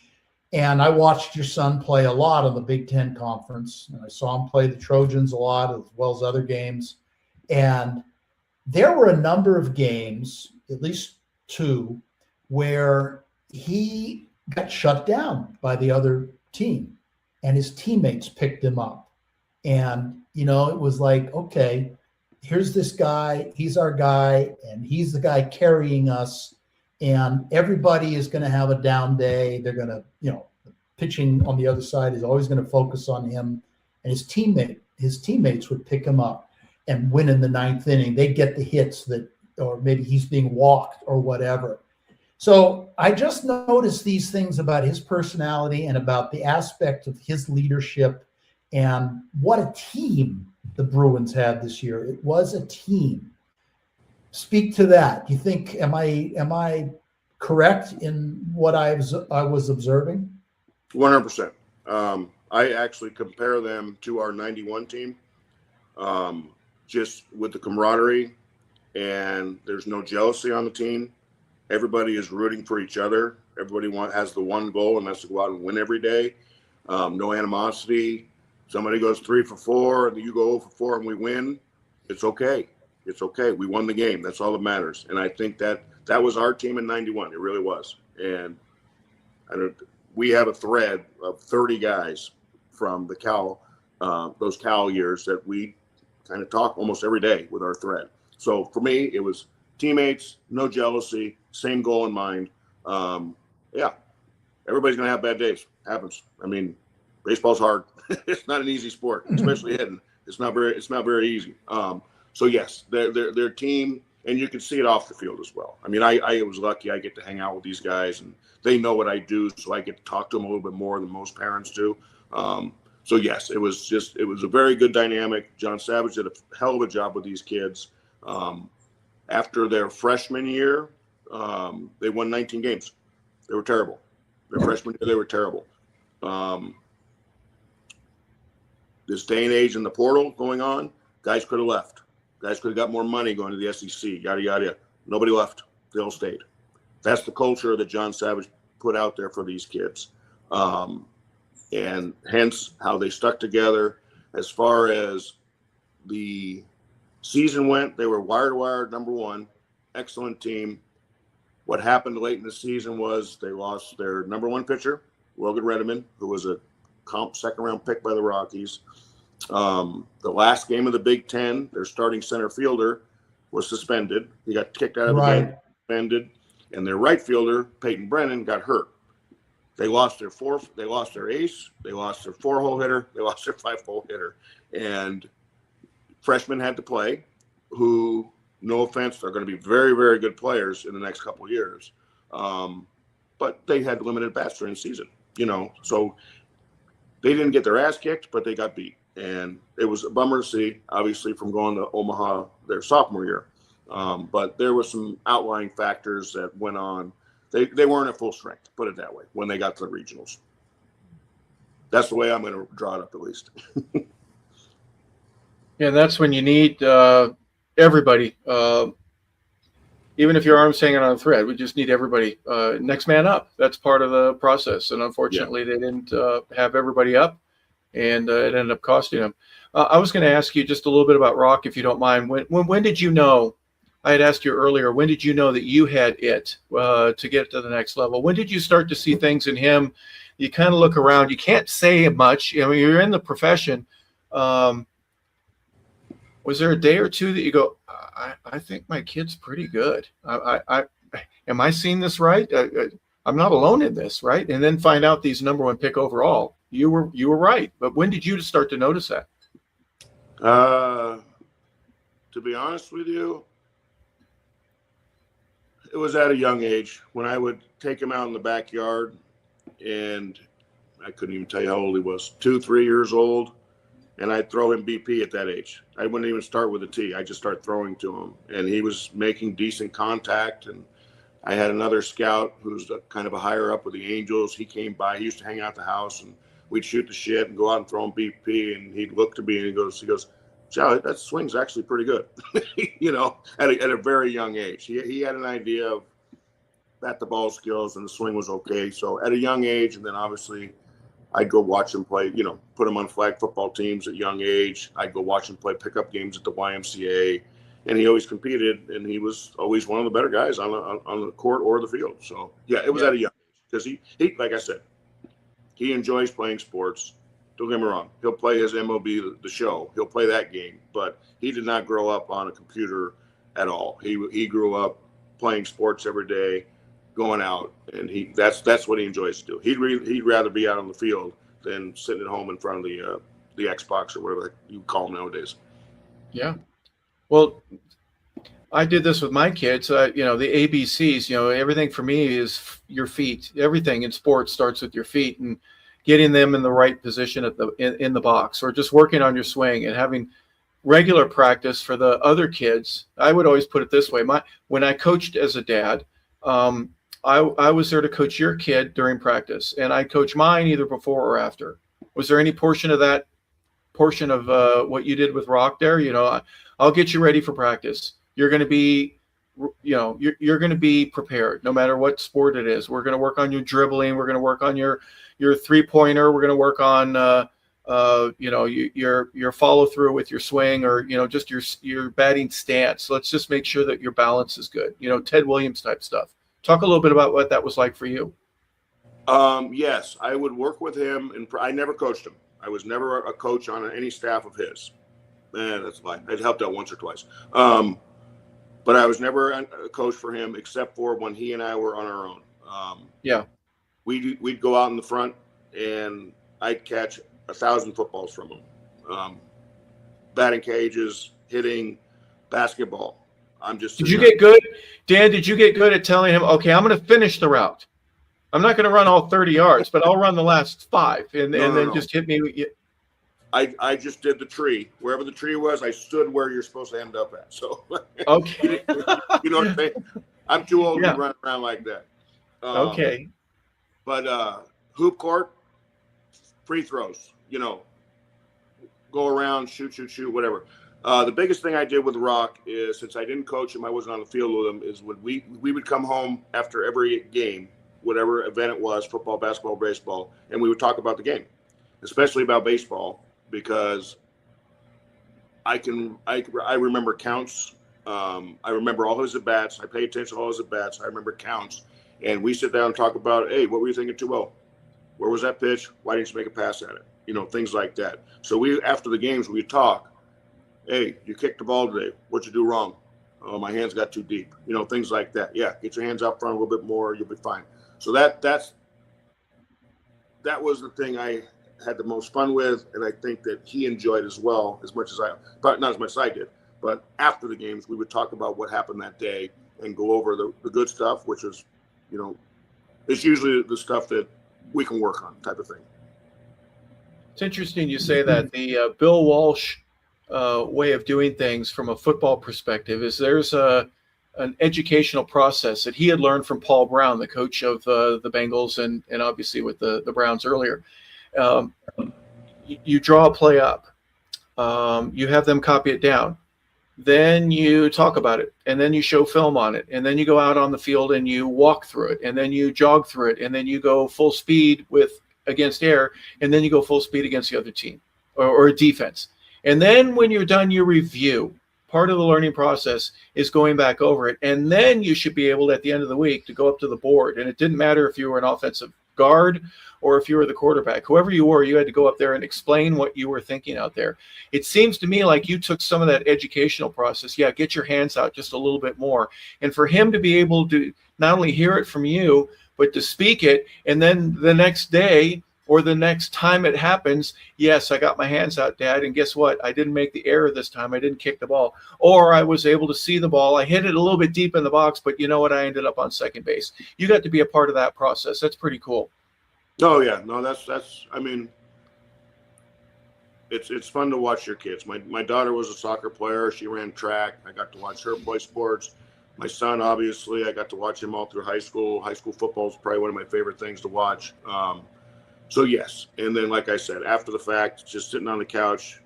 [SPEAKER 1] And I watched your son play a lot in the Big Ten Conference, and I saw him play the Trojans a lot, as well as other games. And there were a number of games, at least 2, where he got shut down by the other team, and his teammates picked him up. And, it was like, okay, here's this guy, he's our guy, and he's the guy carrying us. And everybody is going to have a down day. They're going to, pitching on the other side is always going to focus on him. And his teammates would pick him up and win in the 9th inning. They get the hits or maybe he's being walked or whatever. So I just noticed these things about his personality and about the aspect of his leadership and what a team the Bruins had this year. It was a team. Speak to that. Do you think, am I correct in what I was observing?
[SPEAKER 3] 100%. I actually compare them to our 91 team, just with the camaraderie, and there's no jealousy on the team. Everybody is rooting for each other. Everybody has the one goal, and that's to go out and win every day. No animosity. Somebody goes 3 for 4, and you go 0 for 4, and we win. It's okay. It's okay. We won the game. That's all that matters. And I think that was our team in 91. It really was. And we have a thread of 30 guys from the those Cal years that we kind of talk almost every day with our thread. So for me, it was teammates, no jealousy, same goal in mind. Yeah, everybody's going to have bad days. Happens. I mean, baseball's hard. It's not an easy sport, especially hitting. It's not very easy. So yes, their team, and you can see it off the field as well. I mean, I was lucky. I get to hang out with these guys, and they know what I do, so I get to talk to them a little bit more than most parents do. So yes, it was a very good dynamic. John Savage did a hell of a job with these kids. After their freshman year, they won 19 games. They were terrible. Their freshman year, they were terrible. This day and age in the portal going on, guys could have left. Guys could have got more money going to the SEC, yada, yada. Nobody left. They all stayed. That's the culture that John Savage put out there for these kids. And hence how they stuck together. As far as the season went, they were wire-to-wire #1, excellent team. What happened late in the season was they lost their #1 pitcher, Logan Redeman, who was a second-round pick by the Rockies. The last game of the Big Ten, their starting center fielder was suspended. He got kicked out of the game, suspended, and their right fielder, Peyton Brennan, got hurt. They lost their ace, they lost their 4-hole hitter, they lost their 5-hole hitter, and freshmen had to play, who, no offense, are going to be very, very good players in the next couple of years. But they had limited bats during the season, so they didn't get their ass kicked, but they got beat. And it was a bummer to see, obviously, from going to Omaha their sophomore year. But there were some outlying factors that went on. They weren't at full strength, put it that way, when they got to the regionals. That's the way I'm going to draw it up, at least.
[SPEAKER 2] Yeah, that's when you need everybody. Even if your arm's hanging on a thread, we just need everybody. Next man up. That's part of the process. And unfortunately, they didn't have everybody up, and it ended up costing them. I was going to ask you just a little bit about Rock, if you don't mind. When did you know? I had asked you earlier, when did you know that you had it to get to the next level? When did you start to see things in him? You kind of look around. You can't say much. I mean, you're in the profession. Was there a day or two that you go, I think my kid's pretty good. Am I seeing this right? I'm not alone in this, right? And then find out these #1 pick overall. You were right. But when did you start to notice that?
[SPEAKER 3] To be honest with you, it was at a young age when I would take him out in the backyard, and I couldn't even tell you how old he was, 2, 3 years old, and I'd throw him BP at that age. I wouldn't even start with a tee. I just start throwing to him, and he was making decent contact, and I had another scout who's kind of a higher up with the Angels. He came by. He used to hang out at the house, and we'd shoot the shit and go out and throw him BP. And he'd look to me and he goes, Chow, that swing's actually pretty good. At a very young age. He had an idea of bat the ball skills, and the swing was okay. So at a young age, and then obviously I'd go watch him play, put him on flag football teams at young age. I'd go watch him play pickup games at the YMCA. And he always competed, and he was always one of the better guys on the court or the field. So, yeah, it was at a young age. Because he, like I said, he enjoys playing sports. Don't get me wrong. He'll play his MLB, the show. He'll play that game. But he did not grow up on a computer at all. He grew up playing sports every day, going out, and that's what he enjoys to do. He'd rather be out on the field than sitting at home in front of the Xbox or whatever you call them nowadays.
[SPEAKER 2] Yeah. Well, I did this with my kids. The ABCs. Everything for me is your feet. Everything in sports starts with your feet, and getting them in the right position in the box, or just working on your swing and having regular practice for the other kids. I would always put it this way: when I coached as a dad, I was there to coach your kid during practice, and I coach mine either before or after. Was there any portion of what you did with Rock there? I'll get you ready for practice. You're going to be, you're going to be prepared no matter what sport it is. We're going to work on your dribbling. We're going to work on your 3-pointer. We're going to work on, your follow through with your swing, or, just your batting stance. Let's just make sure that your balance is good. Ted Williams type stuff. Talk a little bit about what that was like for you.
[SPEAKER 3] Yes, I would work with him, and I never coached him. I was never a coach on any staff of his. That's fine. I'd helped out once or twice. But I was never a coach for him, except for when he and I were on our own. We'd go out in the front, and I'd catch 1,000 footballs from him. Batting cages, hitting, basketball. Did you get good, Dan? Did you get good at telling him, okay, I'm going to finish the route. I'm not going to run all 30 yards, but I'll run the last 5, and then just hit me. I just did the tree. Wherever the tree was, I stood where you're supposed to end up at. So,
[SPEAKER 2] okay.
[SPEAKER 3] You know what I'm saying? I'm too old to run around like that.
[SPEAKER 2] Okay.
[SPEAKER 3] But hoop court, free throws, go around, shoot, whatever. The biggest thing I did with Rock is, since I didn't coach him, I wasn't on the field with him, is when we would come home after every game, whatever event it was, football, basketball, baseball, and we would talk about the game, especially about baseball, because I remember counts. I remember all his at-bats. I pay attention to all his at-bats. I remember counts. And we sit down and talk about, hey, what were you thinking 2-0? Where was that pitch? Why didn't you make a pass at it? Things like that. So after the games, we talk. Hey, you kicked the ball today. What'd you do wrong? Oh, my hands got too deep. Things like that. Yeah, get your hands out front a little bit more. You'll be fine. So that was the thing I had the most fun with, and I think that he enjoyed as well, as much as but not as much as I did. But after the games, we would talk about what happened that day and go over the good stuff, which is, it's usually the stuff that we can work on, type of thing.
[SPEAKER 2] It's interesting you say that. The Bill Walsh way of doing things from a football perspective is there's an educational process that he had learned from Paul Brown, the coach of the Bengals, and obviously with the Browns earlier. You draw a play up, you have them copy it down, then you talk about it, and then you show film on it, and then you go out on the field and you walk through it, and then you jog through it, and then you go full speed against air, and then you go full speed against the other team or defense. And then when you're done, you review. Part of the learning process is going back over it, and then you should be able at the end of the week to go up to the board. And it didn't matter if you were an offensive guard or if you were the quarterback, whoever you were, you had to go up there and explain what you were thinking out there. It seems to me like you took some of that educational process. Yeah, get your hands out just a little bit more. And for him to be able to not only hear it from you, but to speak it, and then the next day or the next time it happens, yes, I got my hands out, Dad, and guess what? I didn't make the error this time. I didn't kick the ball. Or I was able to see the ball. I hit it a little bit deep in the box, but you know what? I ended up on second base. You got to be a part of that process. That's pretty cool.
[SPEAKER 3] Oh, yeah. No, that's I mean, it's fun to watch your kids. My daughter was a soccer player. She ran track. I got to watch her play sports. My son, obviously, I got to watch him all through high school. High school football is probably one of my favorite things to watch. So yes, and then like I said, after the fact, just sitting on the couch,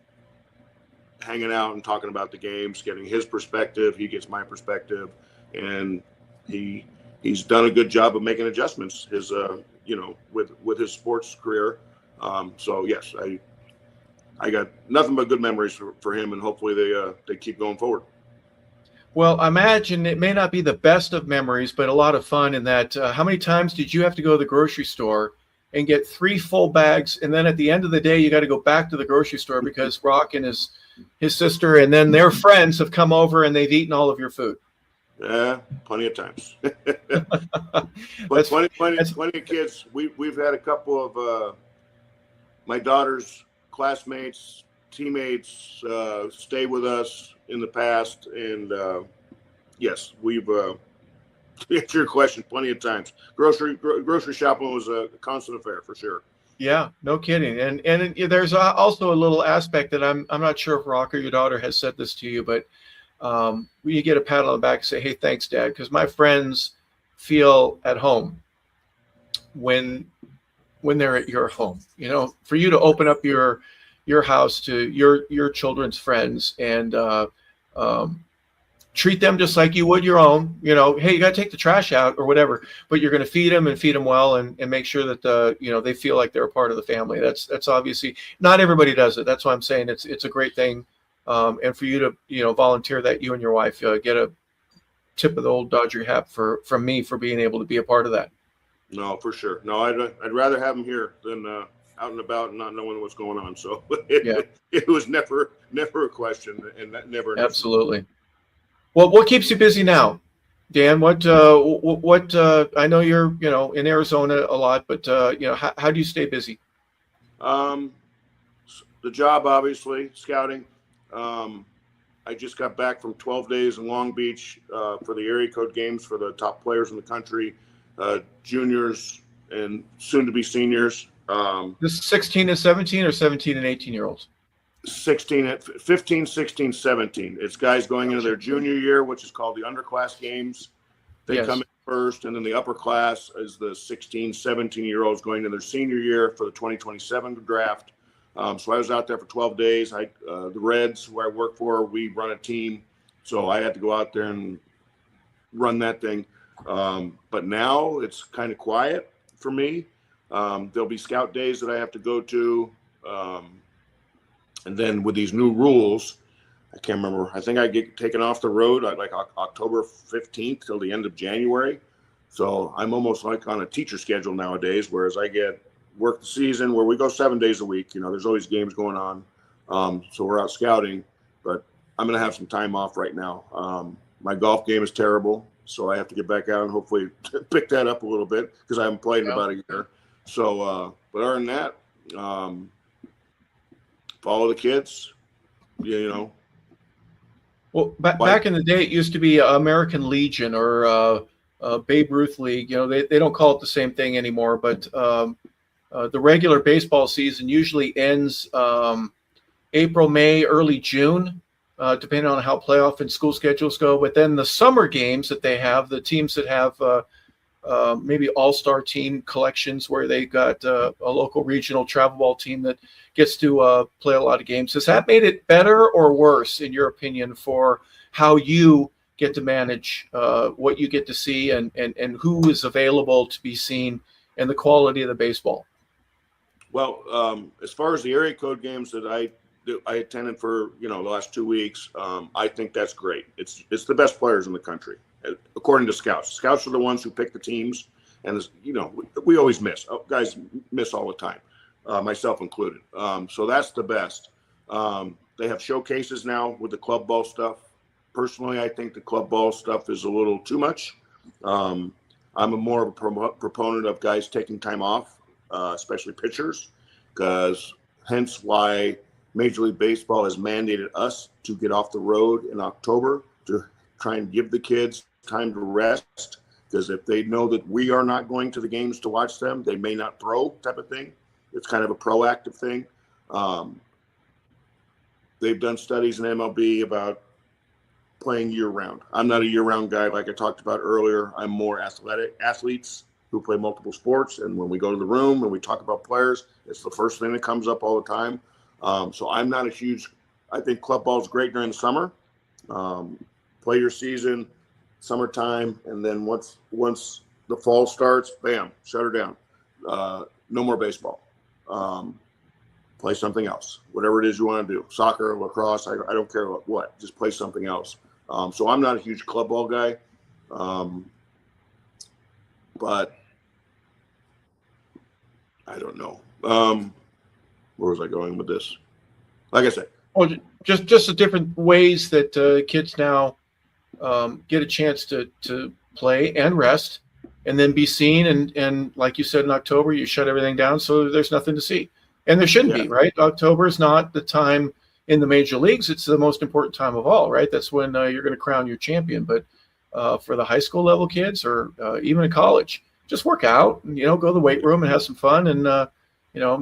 [SPEAKER 3] hanging out and talking about the games, getting his perspective. He gets my perspective, and he's done a good job of making adjustments. His with his sports career. So yes, I got nothing but good memories for him, and hopefully they keep going forward.
[SPEAKER 2] Well, I imagine it may not be the best of memories, but a lot of fun in that. How many times did you have to go to the grocery store and get 3 full bags, and then at the end of the day, you got to go back to the grocery store because Rock and his sister and then their friends have come over and they've eaten all of your food?
[SPEAKER 3] Yeah, plenty of times. But plenty of kids. We've had a couple of my daughter's classmates, teammates stay with us in the past, and yes, we've to answer your question, plenty of times. Grocery shopping was a constant affair for sure.
[SPEAKER 2] Yeah, no kidding. And there's also a little aspect that I'm not sure if Rock or your daughter has said this to you, but you get a pat on the back and say, "Hey, thanks, Dad," because my friends feel at home when they're at your home. You know, for you to open up your house to your children's friends and treat them just like you would your own. You know, hey, you got to take the trash out or whatever, but you're going to feed them well and make sure that they feel like they're a part of the family. That's obviously not everybody does it. That's why I'm saying it's a great thing. And for you to volunteer that, you and your wife get a tip of the old Dodger hat from me for being able to be a part of that.
[SPEAKER 3] No, for sure. No, I'd rather have them here than out and about and not knowing what's going on. So it was never a question, and that never.
[SPEAKER 2] Absolutely. Well, what keeps you busy now, Dan? What I know you're in Arizona a lot, but how do you stay busy?
[SPEAKER 3] The job, obviously, scouting. I just got back from 12 days in Long Beach for the area code games for the top players in the country, juniors and soon to be seniors.
[SPEAKER 2] This is 16 and 17 or 17 and 18-year-olds?
[SPEAKER 3] 15, 16, 17. It's guys going into their junior year, which is called the underclass games. They come in first, and then the upper class is the 16, 17-year-olds going into their senior year for the 2027 draft. So I was out there for 12 days. The Reds, who I work for, we run a team. So I had to go out there and run that thing. But now it's kind of quiet for me. There'll be scout days that I have to go to. And then with these new rules, I can't remember. I think I get taken off the road like October 15th till the end of January. So I'm almost like on a teacher schedule nowadays, whereas I get work the season where we go 7 days a week. There's always games going on. So we're out scouting, but I'm going to have some time off right now. My golf game is terrible, so I have to get back out and hopefully pick that up a little bit because I haven't played in about a year. So, but other than that, follow the kids,
[SPEAKER 2] Well, back in the day, it used to be American Legion or Babe Ruth League. They don't call it the same thing anymore, but the regular baseball season usually ends April, May, early June, depending on how playoff and school schedules go. But then the summer games that they have, the teams that have maybe all-star team collections where they got a local regional travel ball team that gets to play a lot of games. Has that made it better or worse, in your opinion, for how you get to manage what you get to see and who is available to be seen and the quality of the baseball?
[SPEAKER 3] Well, as far as the area code games that I attended for the last 2 weeks, I think that's great. It's the best players in the country, according to scouts. Scouts are the ones who pick the teams, and we always miss. Guys miss all the time, myself included. So that's the best. They have showcases now with the club ball stuff. Personally, I think the club ball stuff is a little too much. I'm more of a proponent of guys taking time off. Especially pitchers, because hence why Major League Baseball has mandated us to get off the road in October to try and give the kids time to rest, because if they know that we are not going to the games to watch them, they may not throw, type of thing. It's kind of a proactive thing. They've done studies in MLB about playing year round. I'm not a year round guy like I talked about earlier. I'm more athletic athletes who play multiple sports. And when we go to the room and we talk about players, it's the first thing that comes up all the time. So I'm not a huge, I think club ball is great during the summer. Play your season, summertime, and then once the fall starts, bam, shut her down. No more baseball. Play something else, whatever it is you want to do. Soccer, lacrosse, I don't care what, just play something else. So I'm not a huge club ball guy. But I don't know. Where was I going with this? Like I said,
[SPEAKER 2] just the different ways that kids now get a chance to play and rest, and then be seen. And like you said, in October, you shut everything down, so there's nothing to see. And there shouldn't be, right? October is not the time in the major leagues. It's the most important time of all, right? That's when you're going to crown your champion. But for the high school level kids, or even in college, just work out and, go to the weight room and have some fun, and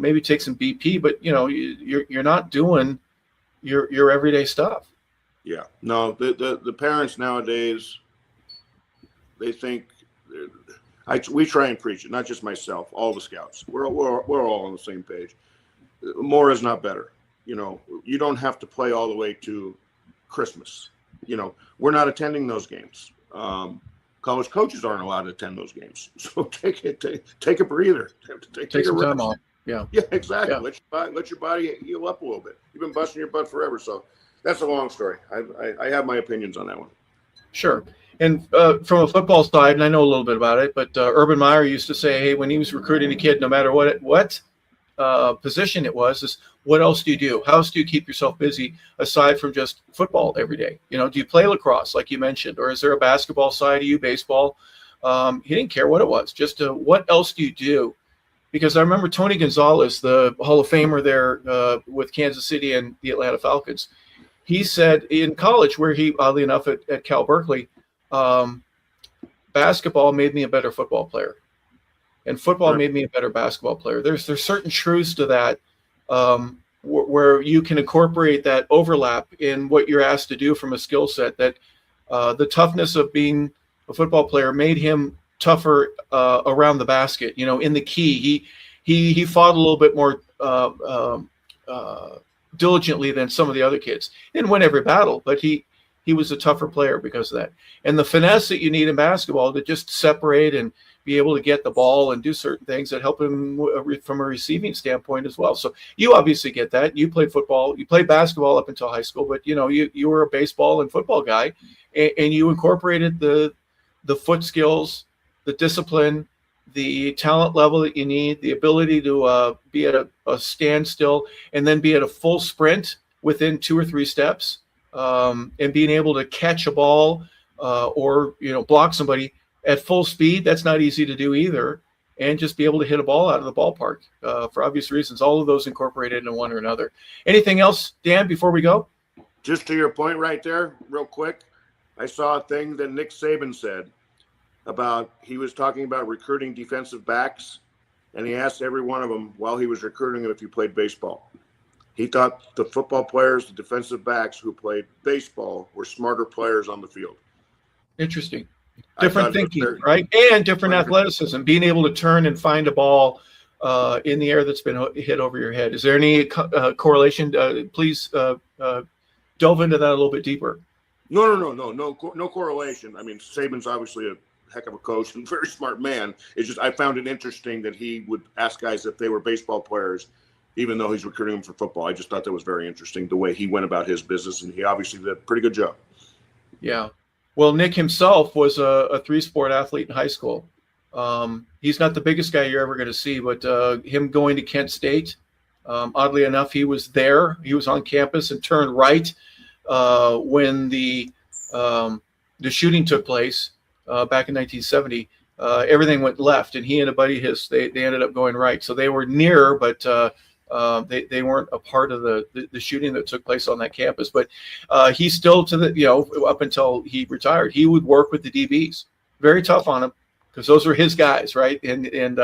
[SPEAKER 2] maybe take some BP. But you're not doing your everyday stuff.
[SPEAKER 3] Yeah, no, the parents nowadays, they think we try and preach it, not just myself, all the scouts. We're all on the same page. More is not better. You don't have to play all the way to Christmas. We're not attending those games. College coaches aren't allowed to attend those games. So take a breather. Take
[SPEAKER 2] some
[SPEAKER 3] a
[SPEAKER 2] time
[SPEAKER 3] rest.
[SPEAKER 2] off. Yeah,
[SPEAKER 3] exactly.
[SPEAKER 2] Yeah.
[SPEAKER 3] Let your body heal up a little bit. You've been busting your butt forever. So that's a long story. I have my opinions on that one.
[SPEAKER 2] Sure. And from a football side, and I know a little bit about it, but Urban Meyer used to say, hey, when he was recruiting a kid, no matter what position it was, is what else do you do? How else do you keep yourself busy aside from just football every day? Do you play lacrosse, like you mentioned, or is there a basketball side of you, baseball? He didn't care what it was. Just what else do you do? Because I remember Tony Gonzalez, the Hall of Famer there with Kansas City and the Atlanta Falcons. He said in college, where he, oddly enough, at Cal Berkeley, basketball made me a better football player, and football made me a better basketball player. There's certain truths to that, where you can incorporate that overlap in what you're asked to do from a skill set. That the toughness of being a football player made him tougher around the basket. In the key, he fought a little bit more diligently than some of the other kids. He didn't win every battle, but he was a tougher player because of that. And the finesse that you need in basketball to just separate and be able to get the ball and do certain things that help him from a receiving standpoint as well. So you obviously get that. You played football, you played basketball up until high school, but you were a baseball and football guy, and you incorporated the foot skills, the discipline, the talent level that you need, the ability to be at a standstill and then be at a full sprint within 2 or 3 steps, and being able to catch a ball or block somebody at full speed. That's not easy to do either. And just be able to hit a ball out of the ballpark for obvious reasons. All of those incorporated in one or another. Anything else, Dan, before we go?
[SPEAKER 3] Just to your point right there, real quick, I saw a thing that Nick Saban said about, he was talking about recruiting defensive backs, and he asked every one of them while he was recruiting them if you played baseball. He thought the football players, the defensive backs who played baseball, were smarter players on the field.
[SPEAKER 2] Interesting. Different thinking, right? And different athleticism, being able to turn and find a ball in the air that's been hit over your head. Is there any correlation? Please delve into that a little bit deeper.
[SPEAKER 3] No correlation. I mean, Saban's obviously a heck of a coach and very smart man. It's just, I found it interesting that he would ask guys if they were baseball players, even though he's recruiting them for football. I just thought that was very interesting, the way he went about his business, and he obviously did a pretty good job.
[SPEAKER 2] Yeah. Well, Nick himself was a 3-sport athlete in high school. He's not the biggest guy you're ever going to see, but him going to Kent State, oddly enough, he was there. He was on campus and turned right when the shooting took place back in 1970. Everything went left, and he and a buddy of his, they ended up going right. So they were near, but they weren't a part of the shooting that took place on that campus. But he still, up until he retired, he would work with the DBs. Very tough on him, because those were his guys, right? And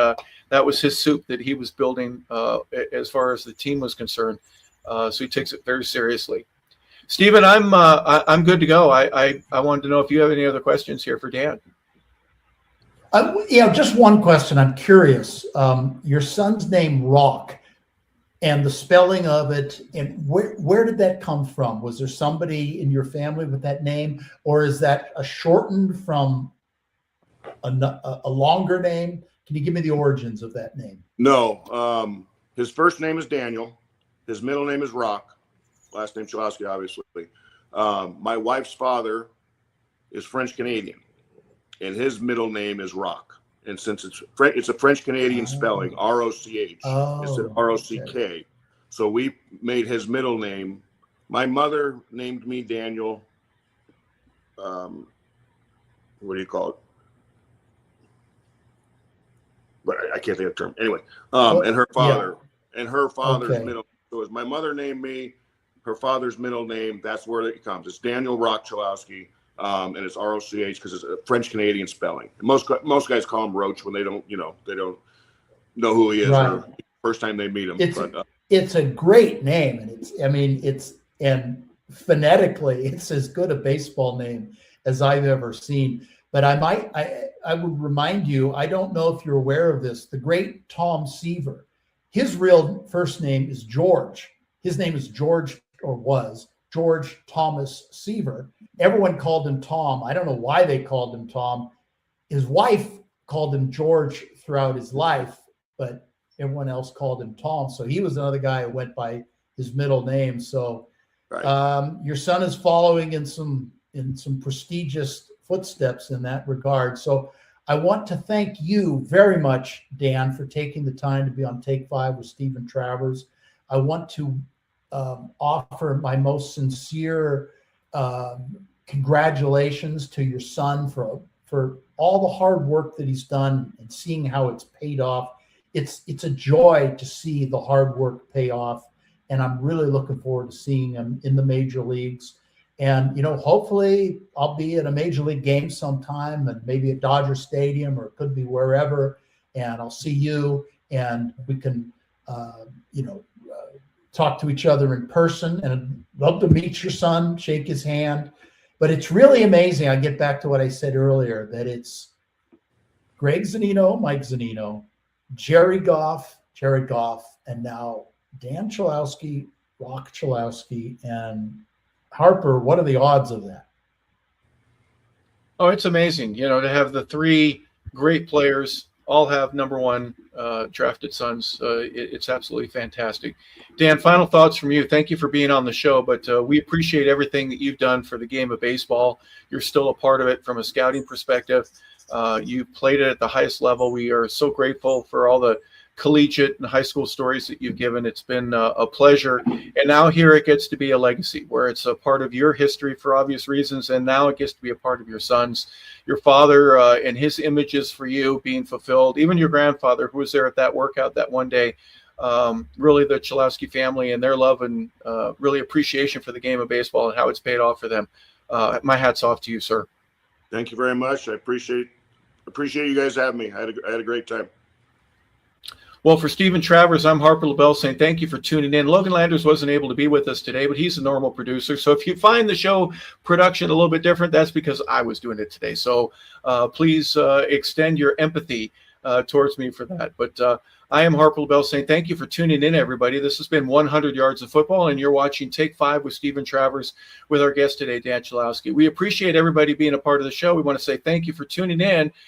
[SPEAKER 2] that was his soup that he was building as far as the team was concerned. So he takes it very seriously. Steven, I'm good to go. I wanted to know if you have any other questions here for Dan.
[SPEAKER 1] Just one question. I'm curious. Your son's name Rock, and the spelling of it, and where did that come from? Was there somebody in your family with that name, or is that a shortened from a longer name? Can you give me the origins of that name?
[SPEAKER 3] No. His first name is Daniel. His middle name is Rock. Last name Cholowsky, obviously. My wife's father is French Canadian, and his middle name is Rock. And since it's a French Canadian spelling, R-O-C-H, instead of R-O-C-K. Okay. So we made his middle name. My mother named me Daniel. What do you call it? But I can't think of the term. Anyway, and her father, father's middle. So as my mother named me, her father's middle name, that's where it comes. It's Daniel Rock Cholowsky. And it's R-O-C-H because it's a French Canadian spelling. Most guys call him Roach when they don't know who he is.
[SPEAKER 1] Right.
[SPEAKER 3] Or first time they meet him.
[SPEAKER 1] It's a great name, and and phonetically, it's as good a baseball name as I've ever seen. But I would remind you, I don't know if you're aware of this, the great Tom Seaver, his real first name is George. His name is George, or was George Thomas Seaver. Everyone called him Tom. I don't know why they called him Tom. His wife called him George throughout his life, but everyone else called him Tom. So he was another guy who went by his middle name. So your son is following in some prestigious footsteps in that regard. So I want to thank you very much, Dan, for taking the time to be on Take 5 with Steven Travers. I want to offer my most sincere congratulations to your son for all the hard work that he's done and seeing how it's paid off. It's a joy to see the hard work pay off, and I'm really looking forward to seeing him in the major leagues. And hopefully I'll be at a major league game sometime, and maybe at Dodger Stadium, or it could be wherever, and I'll see you, and we can talk to each other in person. And I'd love to meet your son, shake his hand. But it's really amazing. I get back to what I said earlier, that it's Greg Zunino, Mike Zunino, Jared Goff, and now Dan Cholowsky, Rock Cholowsky, and Harper. What are the odds of that?
[SPEAKER 2] Oh, it's amazing, to have the three great players all have number one drafted sons. It's absolutely fantastic. Dan, final thoughts from you. Thank you for being on the show, but we appreciate everything that you've done for the game of baseball. You're still a part of it from a scouting perspective. You played it at the highest level. We are so grateful for all the collegiate and high school stories that you've given. It's been a pleasure. And now here it gets to be a legacy where it's a part of your history for obvious reasons. And now it gets to be a part of your son's, your father, and his images for you being fulfilled. Even your grandfather, who was there at that workout that one day. Really the Cholowsky family and their love and really appreciation for the game of baseball and how it's paid off for them. My hat's off to you, sir.
[SPEAKER 3] Thank you very much. I appreciate you guys having me. I had a great time.
[SPEAKER 2] Well, for Steven Travers, I'm Harper LeBel saying thank you for tuning in. Logan Landers wasn't able to be with us today, but he's a normal producer. So if you find the show production a little bit different, that's because I was doing it today. So please extend your empathy towards me for that. But I am Harper LeBel saying thank you for tuning in, everybody. This has been 100 Yards of Football, and you're watching Take 5 with Steven Travers with our guest today, Dan Cholowsky. We appreciate everybody being a part of the show. We want to say thank you for tuning in,